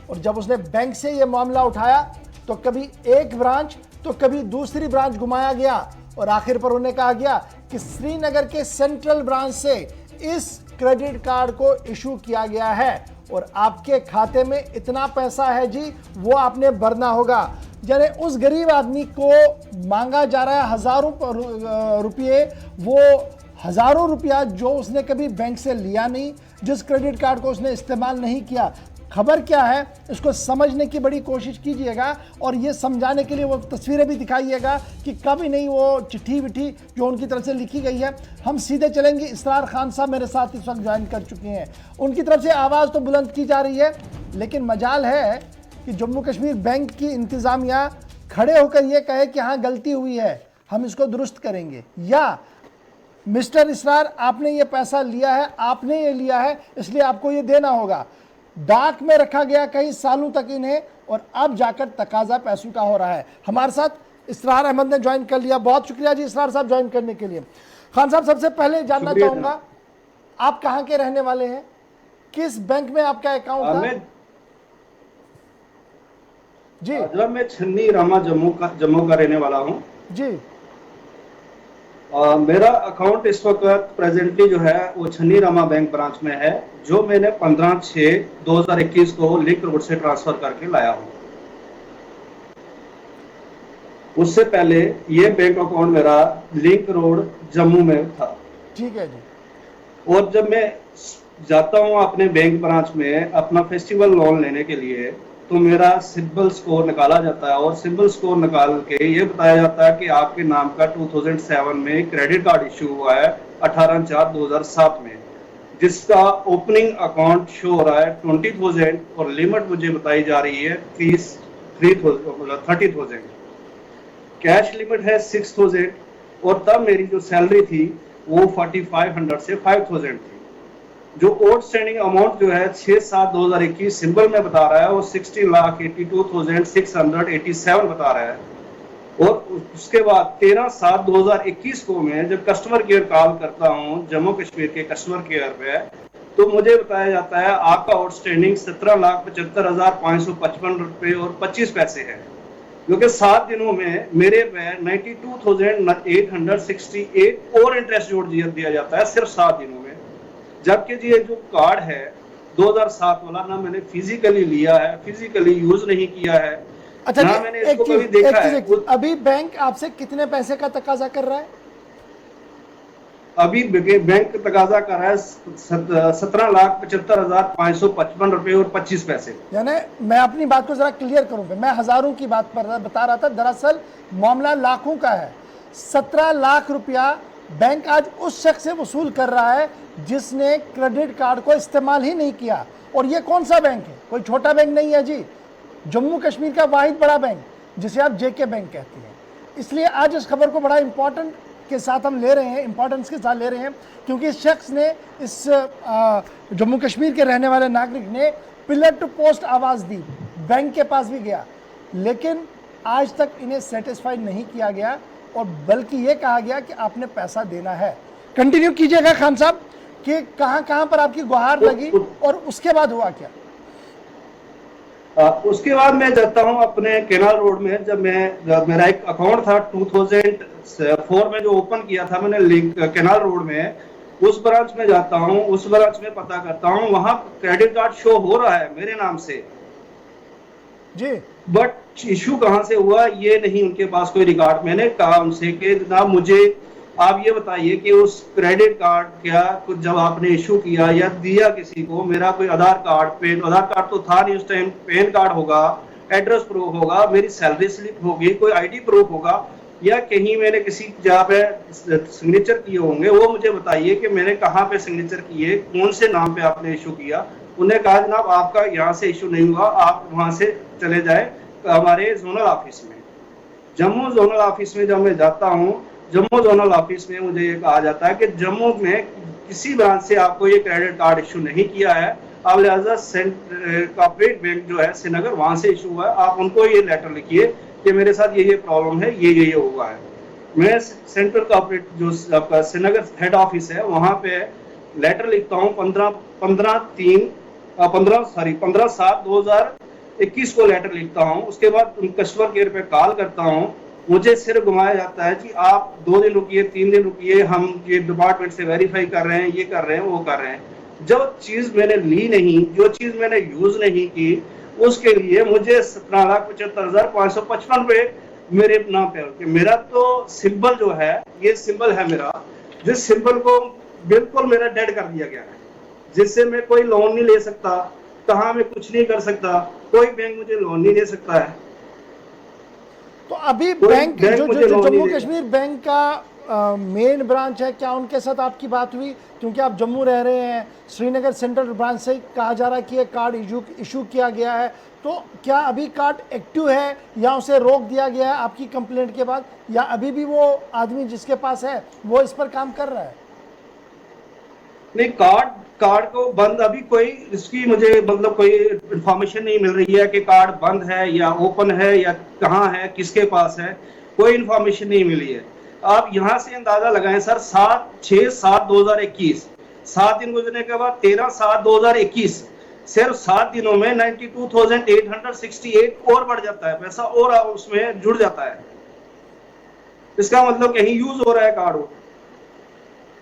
और जब उसने बैंक से ये मामला उठाया तो कभी एक ब्रांच तो कभी दूसरी ब्रांच घुमाया गया और आखिर पर उन्हें कहा गया कि श्रीनगर के सेंट्रल ब्रांच से इस क्रेडिट कार्ड को इशू किया गया है और आपके खाते में इतना पैसा है जी, वो आपने भरना होगा। यानी उस गरीब आदमी को मांगा जा रहा है हज़ारों रुपये, वो हज़ारों रुपया जो उसने कभी बैंक से लिया नहीं, जिस क्रेडिट कार्ड को उसने इस्तेमाल नहीं किया। खबर क्या है इसको समझने की बड़ी कोशिश कीजिएगा और ये समझाने के लिए वो तस्वीरें भी दिखाइएगा कि कभी नहीं वो चिट्ठी विट्ठी जो उनकी तरफ से लिखी गई है। हम सीधे चलेंगे, इसरार खान साहब मेरे साथ इस वक्त ज्वाइन कर चुके हैं। उनकी तरफ से आवाज़ तो बुलंद की जा रही है, लेकिन मजाल है कि जम्मू कश्मीर बैंक की इंतज़ामिया खड़े होकर ये कहे कि हाँ गलती हुई है, हम इसको दुरुस्त करेंगे, या मिस्टर इसरार आपने ये पैसा लिया है, आपने ये लिया है इसलिए आपको ये देना होगा। डाक में रखा गया कई सालों तक इन्हें और अब जाकर तकाजा पैसों का हो रहा है। हमारे साथ इसरार अहमद ने ज्वाइन कर लिया। बहुत शुक्रिया जी इसरार साहब ज्वाइन करने के लिए। खान साहब, सबसे पहले जानना चाहूँगा आप कहाँ के रहने वाले हैं, किस बैंक में आपका अकाउंट था? जी मैं छन्नी रामा जम्मू का रहने वाला हूँ जी। मेरा अकाउंट इस वक्त प्रेजेंटली जो है वो छन्नी रामा बैंक ब्रांच में है, जो मैंने 15/6/2021 को लिंक रोड से ट्रांसफर करके लाया हूँ। उससे पहले ये बैंक अकाउंट मेरा लिंक रोड जम्मू में था। ठीक है जी। और जब मैं जाता हूँ अपने बैंक ब्रांच में अपना फेस्टिवल लोन लेने के लिए, तो मेरा सिबिल स्कोर निकाला जाता है और सिबिल स्कोर निकाल के ये बताया जाता है कि आपके नाम का 2007 में क्रेडिट कार्ड इशू हुआ है 18/4/2007 में, जिसका ओपनिंग अकाउंट शो हो रहा है 20,000 और लिमिट मुझे बताई जा रही है 30,000। कैश लिमिट है 6,000 और तब मेरी जो सैलरी थी वो 4,500 से 5,000 थी। जो आउटस्टैंडिंग अमाउंट जो है 6/7/2021 सिंबल में बता रहा है वो 60,82,687 बता रहा है। और उसके बाद 13/7/2021 को मैं जब कस्टमर केयर कॉल करता हूँ जम्मू कश्मीर के कस्टमर केयर पे, तो मुझे बताया जाता है आपका आउटस्टैंडिंग 17,75,555 रुपए और 25 पैसे है, क्योंकि 7 दिनों में मेरे पे 92,868 और इंटरेस्ट जोड़ दिया जाता है सिर्फ 7 दिनों में। जबकि ये जो कार्ड है 2007 वाला ना मैंने फिजिकली लिया है, फिजिकली यूज नहीं किया है। अच्छा ना मैंने इसको कभी देखा है। अभी बैंक आपसे कितने पैसे का तकाजा कर रहा है? अभी बैंक तकाजा कर रहा है 17,75,555 रुपए और 25 पैसे। यानी मैं अपनी बात को जरा क्लियर करूंगा, मैं हजारों की बात पर बता रहा था, दरअसल मामला लाखों का है। 17 लाख रुपया बैंक आज उस शख्स से वसूल कर रहा है जिसने क्रेडिट कार्ड को इस्तेमाल ही नहीं किया। और ये कौन सा बैंक है? कोई छोटा बैंक नहीं है जी, जम्मू कश्मीर का वाहिद बड़ा बैंक जिसे आप जेके बैंक कहते हैं। इसलिए आज इस खबर को बड़ा इंपॉर्टेंट के साथ हम ले रहे हैं, इंपॉर्टेंस के साथ ले रहे हैं, क्योंकि इस शख्स ने, इस जम्मू कश्मीर के रहने वाले नागरिक ने पिलर टू पोस्ट आवाज़ दी, बैंक के पास भी गया, लेकिन आज तक इन्हें सेटिस्फाई नहीं किया गया और बल्कि ये कहा गया कि आपने पैसा देना है। कंटिन्यू कीजिएगा खान साहब कि कहां पर आपकी गुहार लगी और उसके बाद हुआ क्या? उसके बाद मैं जाता हूं अपने केनाल रोड में। जब मेरा एक अकाउंट था 2004 में जो ओपन किया था मैंने लिंक केनाल रोड में, उस ब्रांच में जाता हूं, उस ब्रांच में पता करता हूं, वहां क्रेडिट कार्ड शो हो रहा है मेरे नाम से जी, बट इशू कहां से हुआ ये नहीं उनके पास कोई रिकॉर्ड। मैंने कहा उनसे कि जनाब मुझे आप ये बताइए कि उस क्रेडिट कार्ड क्या कुछ जब आपने इशू किया या दिया किसी को, मेरा कोई आधार कार्ड तो था नहीं उस टाइम, पैन कार्ड होगा, एड्रेस प्रूफ होगा, मेरी सैलरी स्लिप होगी, कोई आईडी प्रूफ होगा, या कहीं मैंने किसी जगह पे सिग्नेचर किए होंगे, वो मुझे बताइए कि मैंने कहाँ पे सिग्नेचर किए, कौन से नाम पे आपने इशू किया। उन्हें कहा जनाब आपका यहाँ से इशू नहीं हुआ, आप वहां से चले जाए हमारे जोनल ऑफिस में। जम्मू जोनल ऑफिस में जब मैं जाता हूँ, जम्मू जोनल ऑफिस में मुझे ये कहा जाता है कि जम्मू में किसी ब्रांच से आपको ये क्रेडिट कार्ड इशू नहीं किया है, आप लिहाजा कॉर्पोरेट बैंक जो है श्रीनगर वहां से इशू हुआ है, आप उनको ये लेटर लिखिए कि मेरे साथ ये प्रॉब्लम है, ये हुआ है। मैं सेंट्रल कॉर्पोरेट जो आपका श्रीनगर हेड ऑफिस है वहां पे लेटर लिखता हूँ 15/7/2021 को लेटर लिखता हूँ। उसके बाद कस्टमर केयर पे कॉल करता हूँ, मुझे सिर्फ घुमाया जाता है कि आप 2 दिन रुकिए, 3 दिन रुकिए, हम ये डिपार्टमेंट से वेरीफाई कर रहे हैं, ये कर रहे हैं, वो कर रहे हैं। जो चीज मैंने ली नहीं, जो चीज मैंने यूज नहीं की, उसके लिए मुझे 17,75,555 रुपए मेरे नाम पे। मेरा तो सिंबल जो है, ये सिंबल है मेरा, जिस सिंबल को बिल्कुल मेरा डेड कर दिया गया है, जिससे मैं कोई लोन नहीं ले सकता, कहाँ मैं कुछ नहीं कर सकता, कोई बैंक मुझे लोन नहीं दे सकता है। तो अभी बैंक जो जम्मू कश्मीर बैंक का मेन ब्रांच है, क्या उनके साथ आपकी बात हुई? क्योंकि आप जम्मू रह रहे हैं, श्रीनगर सेंट्रल ब्रांच से कहा जा रहा है कि ये कार्ड इशू किया गया है, तो क्या अभी कार्ड एक्टिव है या उसे रोक दिया गया है आपकी कंप्लेंट के बाद, या अभी भी वो आदमी जिसके पास है वो इस पर काम कर रहा है? नहीं, कार्ड को बंद अभी कोई इसकी मुझे मतलब कोई इंफॉर्मेशन नहीं मिल रही है कि कार्ड बंद है या ओपन है या कहाँ है, किसके पास है, कोई इंफॉर्मेशन नहीं मिली है। आप यहाँ से अंदाजा लगाएं सर, 7/6/7/2021, 7 दिन गुजरने के बाद 13/7/2021, सिर्फ 7 दिनों में 92,868 और बढ़ जाता है पैसा और उसमें जुड़ जाता है। इसका मतलब कहीं यूज हो रहा है कार्ड।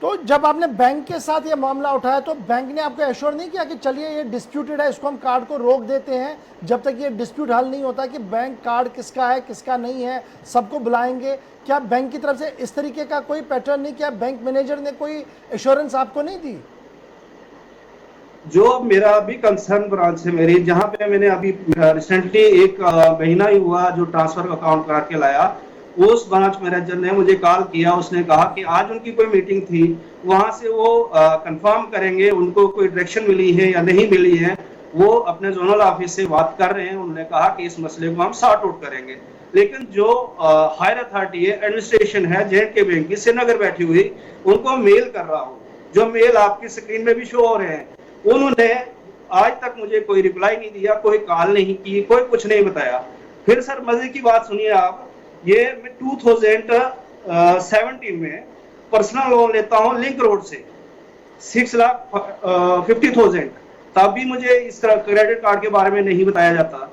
तो जब आपने बैंक के साथ ये मामला उठाया तो बैंक ने आपको एश्योर नहीं किया कि चलिए ये डिस्प्यूटेड है, इसको हम कार्ड को रोक देते हैं जब तक ये डिस्प्यूट हल नहीं होता कि बैंक कार्ड किसका है किसका नहीं है, सबको बुलाएंगे? क्या बैंक की तरफ से इस तरीके का कोई पैटर्न नहीं किया? बैंक मैनेजर ने कोई एश्योरेंस आपको नहीं दी? जो मेरा अभी कंसर्न ब्रांच है मेरी, जहां पे मैंने अभी रिसेंटली एक महीना ही हुआ जो ट्रांसफर अकाउंट करके लाया, उस ब्रांच मैनेजर ने मुझे कॉल किया। उसने कहा कि आज उनकी कोई मीटिंग थी, वहां से वो कंफर्म करेंगे उनको कोई डायरेक्शन मिली है या नहीं मिली है। वो अपने जोनल ऑफिस से बात कर रहे हैं। उन्होंने कहा कि इस मसले को हम सॉर्ट आउट करेंगे। लेकिन जो हायर अथॉरिटी है, एडमिनिस्ट्रेशन है J&K बैंक की श्रीनगर बैठी हुई, उनको मेल कर रहा हूँ, जो मेल आपकी स्क्रीन में भी शो हो रहे हैं, उन्होंने आज तक मुझे कोई रिप्लाई नहीं दिया, कोई कॉल नहीं की, कोई कुछ नहीं बताया। फिर सर मजे की बात सुनिए आप, ये मैं 2017 में पर्सनल लोन लेता हूँ लिंक रोड से 6,50,000, तब भी मुझे इस तरह क्रेडिट कार्ड के बारे में नहीं बताया जाता।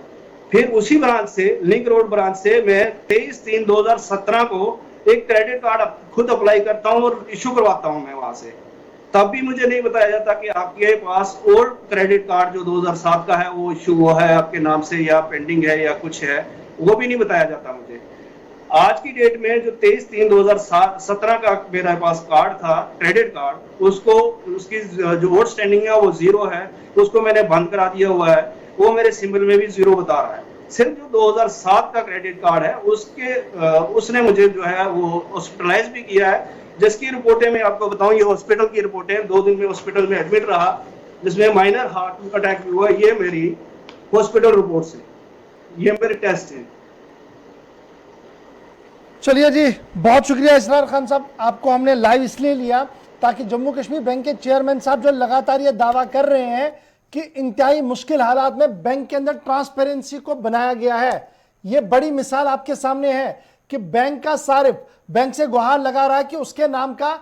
फिर उसी ब्रांच से, लिंक रोड ब्रांच से, मैं 23/3/2017 को एक क्रेडिट कार्ड खुद अप्लाई करता हूँ और इशू करवाता हूँ मैं वहां से, तब भी मुझे नहीं बताया जाता कि आपके पास ओल्ड क्रेडिट कार्ड जो 2007 का है वो इशू हुआ है आपके नाम से या पेंडिंग है या कुछ है, वो भी नहीं बताया जाता मुझे। आज की डेट में जो 23/3/2017 का मेरे पास कार्ड था, क्रेडिट कार्ड, उसको उसकी जो आउटस्टैंडिंग है वो 0 है, उसको मैंने बंद करा दिया हुआ है। वो मेरे सिंबल में भी 0 बता रहा है। सिर्फ जो 2007 का क्रेडिट कार्ड है उसने मुझे जो है वो हॉस्पिटलाइज भी किया है, जिसकी रिपोर्टें मैं आपको बताऊं, ये हॉस्पिटल की रिपोर्टें, 2 दिन में हॉस्पिटल में एडमिट रहा, जिसमें माइनर हार्ट अटैक भी हुआ। ये मेरी हॉस्पिटल रिपोर्ट से, ये मेरे टेस्ट हैं। चलिए जी, बहुत शुक्रिया इसरार खान साहब, आपको हमने लाइव इसलिए लिया ताकि जम्मू कश्मीर बैंक के चेयरमैन साहब जो लगातार ये दावा कर रहे हैं कि इंतहाई मुश्किल हालात में बैंक के अंदर ट्रांसपेरेंसी को बनाया गया है, ये बड़ी मिसाल आपके सामने है कि बैंक का सारिफ बैंक से गुहार लगा रहा है कि उसके नाम का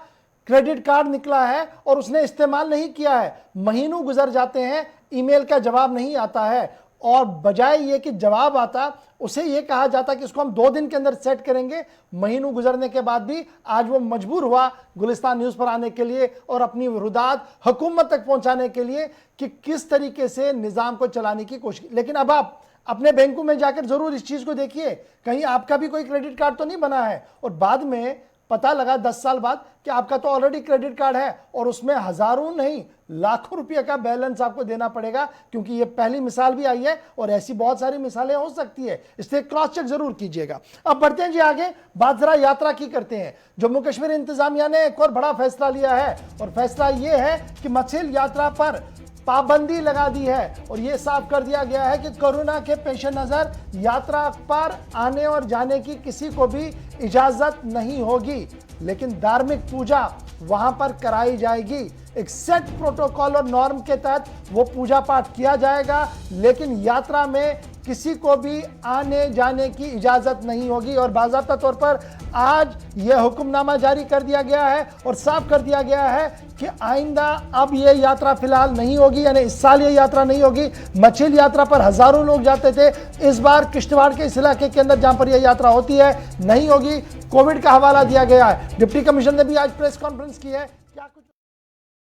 क्रेडिट कार्ड निकला है और उसने इस्तेमाल नहीं किया है। महीनों गुजर जाते हैं, ईमेल का जवाब नहीं आता है, और बजाय ये कि जवाब आता, उसे ये कहा जाता कि इसको हम 2 दिन के अंदर सेट करेंगे। महीनों गुजरने के बाद भी आज वो मजबूर हुआ गुलिस्तान न्यूज़ पर आने के लिए और अपनी रुदात हुकूमत तक पहुंचाने के लिए कि किस तरीके से निज़ाम को चलाने की कोशिश। लेकिन अब आप अपने बैंकों में जाकर जरूर इस चीज़ को देखिए, कहीं आपका भी कोई क्रेडिट कार्ड तो नहीं बना है और बाद में पता लगा 10 साल बाद कि आपका तो ऑलरेडी क्रेडिट कार्ड है और उसमें हजारों नहीं लाखों रुपए का बैलेंस आपको देना पड़ेगा, क्योंकि ये पहली मिसाल भी आई है और ऐसी बहुत सारी मिसालें हो सकती है, इसलिए क्रॉस चेक जरूर कीजिएगा। अब बढ़ते हैं जी आगे, बात जरा यात्रा की करते हैं। जम्मू कश्मीर इंतजामिया ने एक और बड़ा फैसला लिया है और फैसला ये है कि मछिल यात्रा पर पाबंदी लगा दी है और यह साफ कर दिया गया है कि कोरोना के पेश नज़र यात्रा पर आने और जाने की किसी को भी इजाज़त नहीं होगी, लेकिन धार्मिक पूजा वहां पर कराई जाएगी। एक सेट प्रोटोकॉल और नॉर्म के तहत वो पूजा पाठ किया जाएगा, लेकिन यात्रा में किसी को भी आने जाने की इजाज़त नहीं होगी। और बाज़ाब्ता तौर पर आज यह हुक्मनामा जारी कर दिया गया है और साफ कर दिया गया है कि आइंदा अब ये यात्रा फिलहाल नहीं होगी, यानी इस साल ये यात्रा नहीं होगी। मछिल यात्रा पर हज़ारों लोग जाते थे, इस बार किश्तवाड़ के इस इलाके के अंदर जहाँ पर यह यात्रा होती है नहीं होगी। कोविड का हवाला दिया गया है। डिप्टी कमिश्नर ने भी आज प्रेस कॉन्फ्रेंस की है। क्या कुछ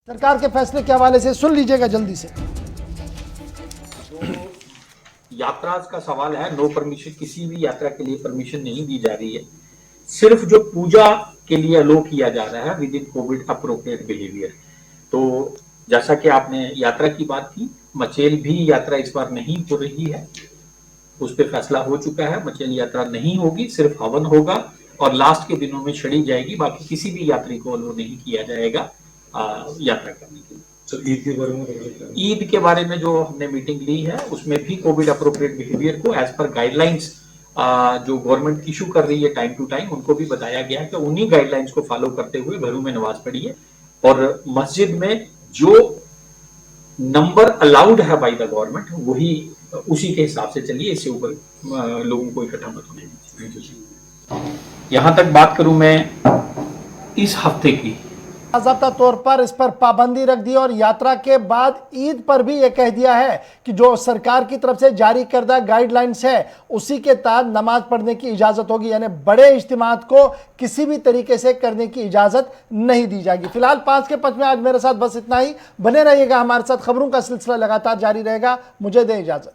सरकार के फैसले के हवाले से सुन लीजिएगा जल्दी से। यात्रा का सवाल है, नो परमिशन, किसी भी यात्रा के लिए परमिशन नहीं दी जा रही है, सिर्फ जो पूजा के लिए अलो किया जा रहा है with in Covid appropriate behaviour. तो जैसा कि आपने यात्रा की बात की, मचेल भी यात्रा इस बार नहीं हो रही है, उस पर फैसला हो चुका है। मचेल यात्रा नहीं होगी, सिर्फ हवन होगा और लास्ट के दिनों में छड़ी जाएगी, बाकी किसी भी यात्री को अलो नहीं किया जाएगा यात्रा करने के लिए। तो ईद के बारे में, ईद के बारे में जो हमने मीटिंग ली है उसमें भी कोविड अप्रोप्रिएट बिहेवियर को एज पर गाइडलाइंस जो गवर्नमेंट इशू कर रही है टाइम टू टाइम, उनको भी बताया गया है कि उन्हीं गाइडलाइंस को फॉलो करते हुए घरों में नमाज पढ़िए और मस्जिद में जो नंबर अलाउड है बाय द गवर्नमेंट वही उसी के हिसाब से चलिए, इससे ऊपर लोगों को इकट्ठा मत होने दीजिए। यहाँ तक बात करूं मैं इस हफ्ते की, बाकायदा तौर पर इस पर पाबंदी रख दी और यात्रा के बाद ईद पर भी यह कह दिया है कि जो सरकार की तरफ से जारी करदा गाइडलाइंस है उसी के तहत नमाज पढ़ने की इजाजत होगी, यानी बड़े इज्तिमात को किसी भी तरीके से करने की इजाजत नहीं दी जाएगी। फिलहाल 5 के 5 में आज मेरे साथ बस इतना ही। बने रहिएगा हमारे साथ, खबरों का सिलसिला लगातार जारी रहेगा। मुझे दें इजाजत।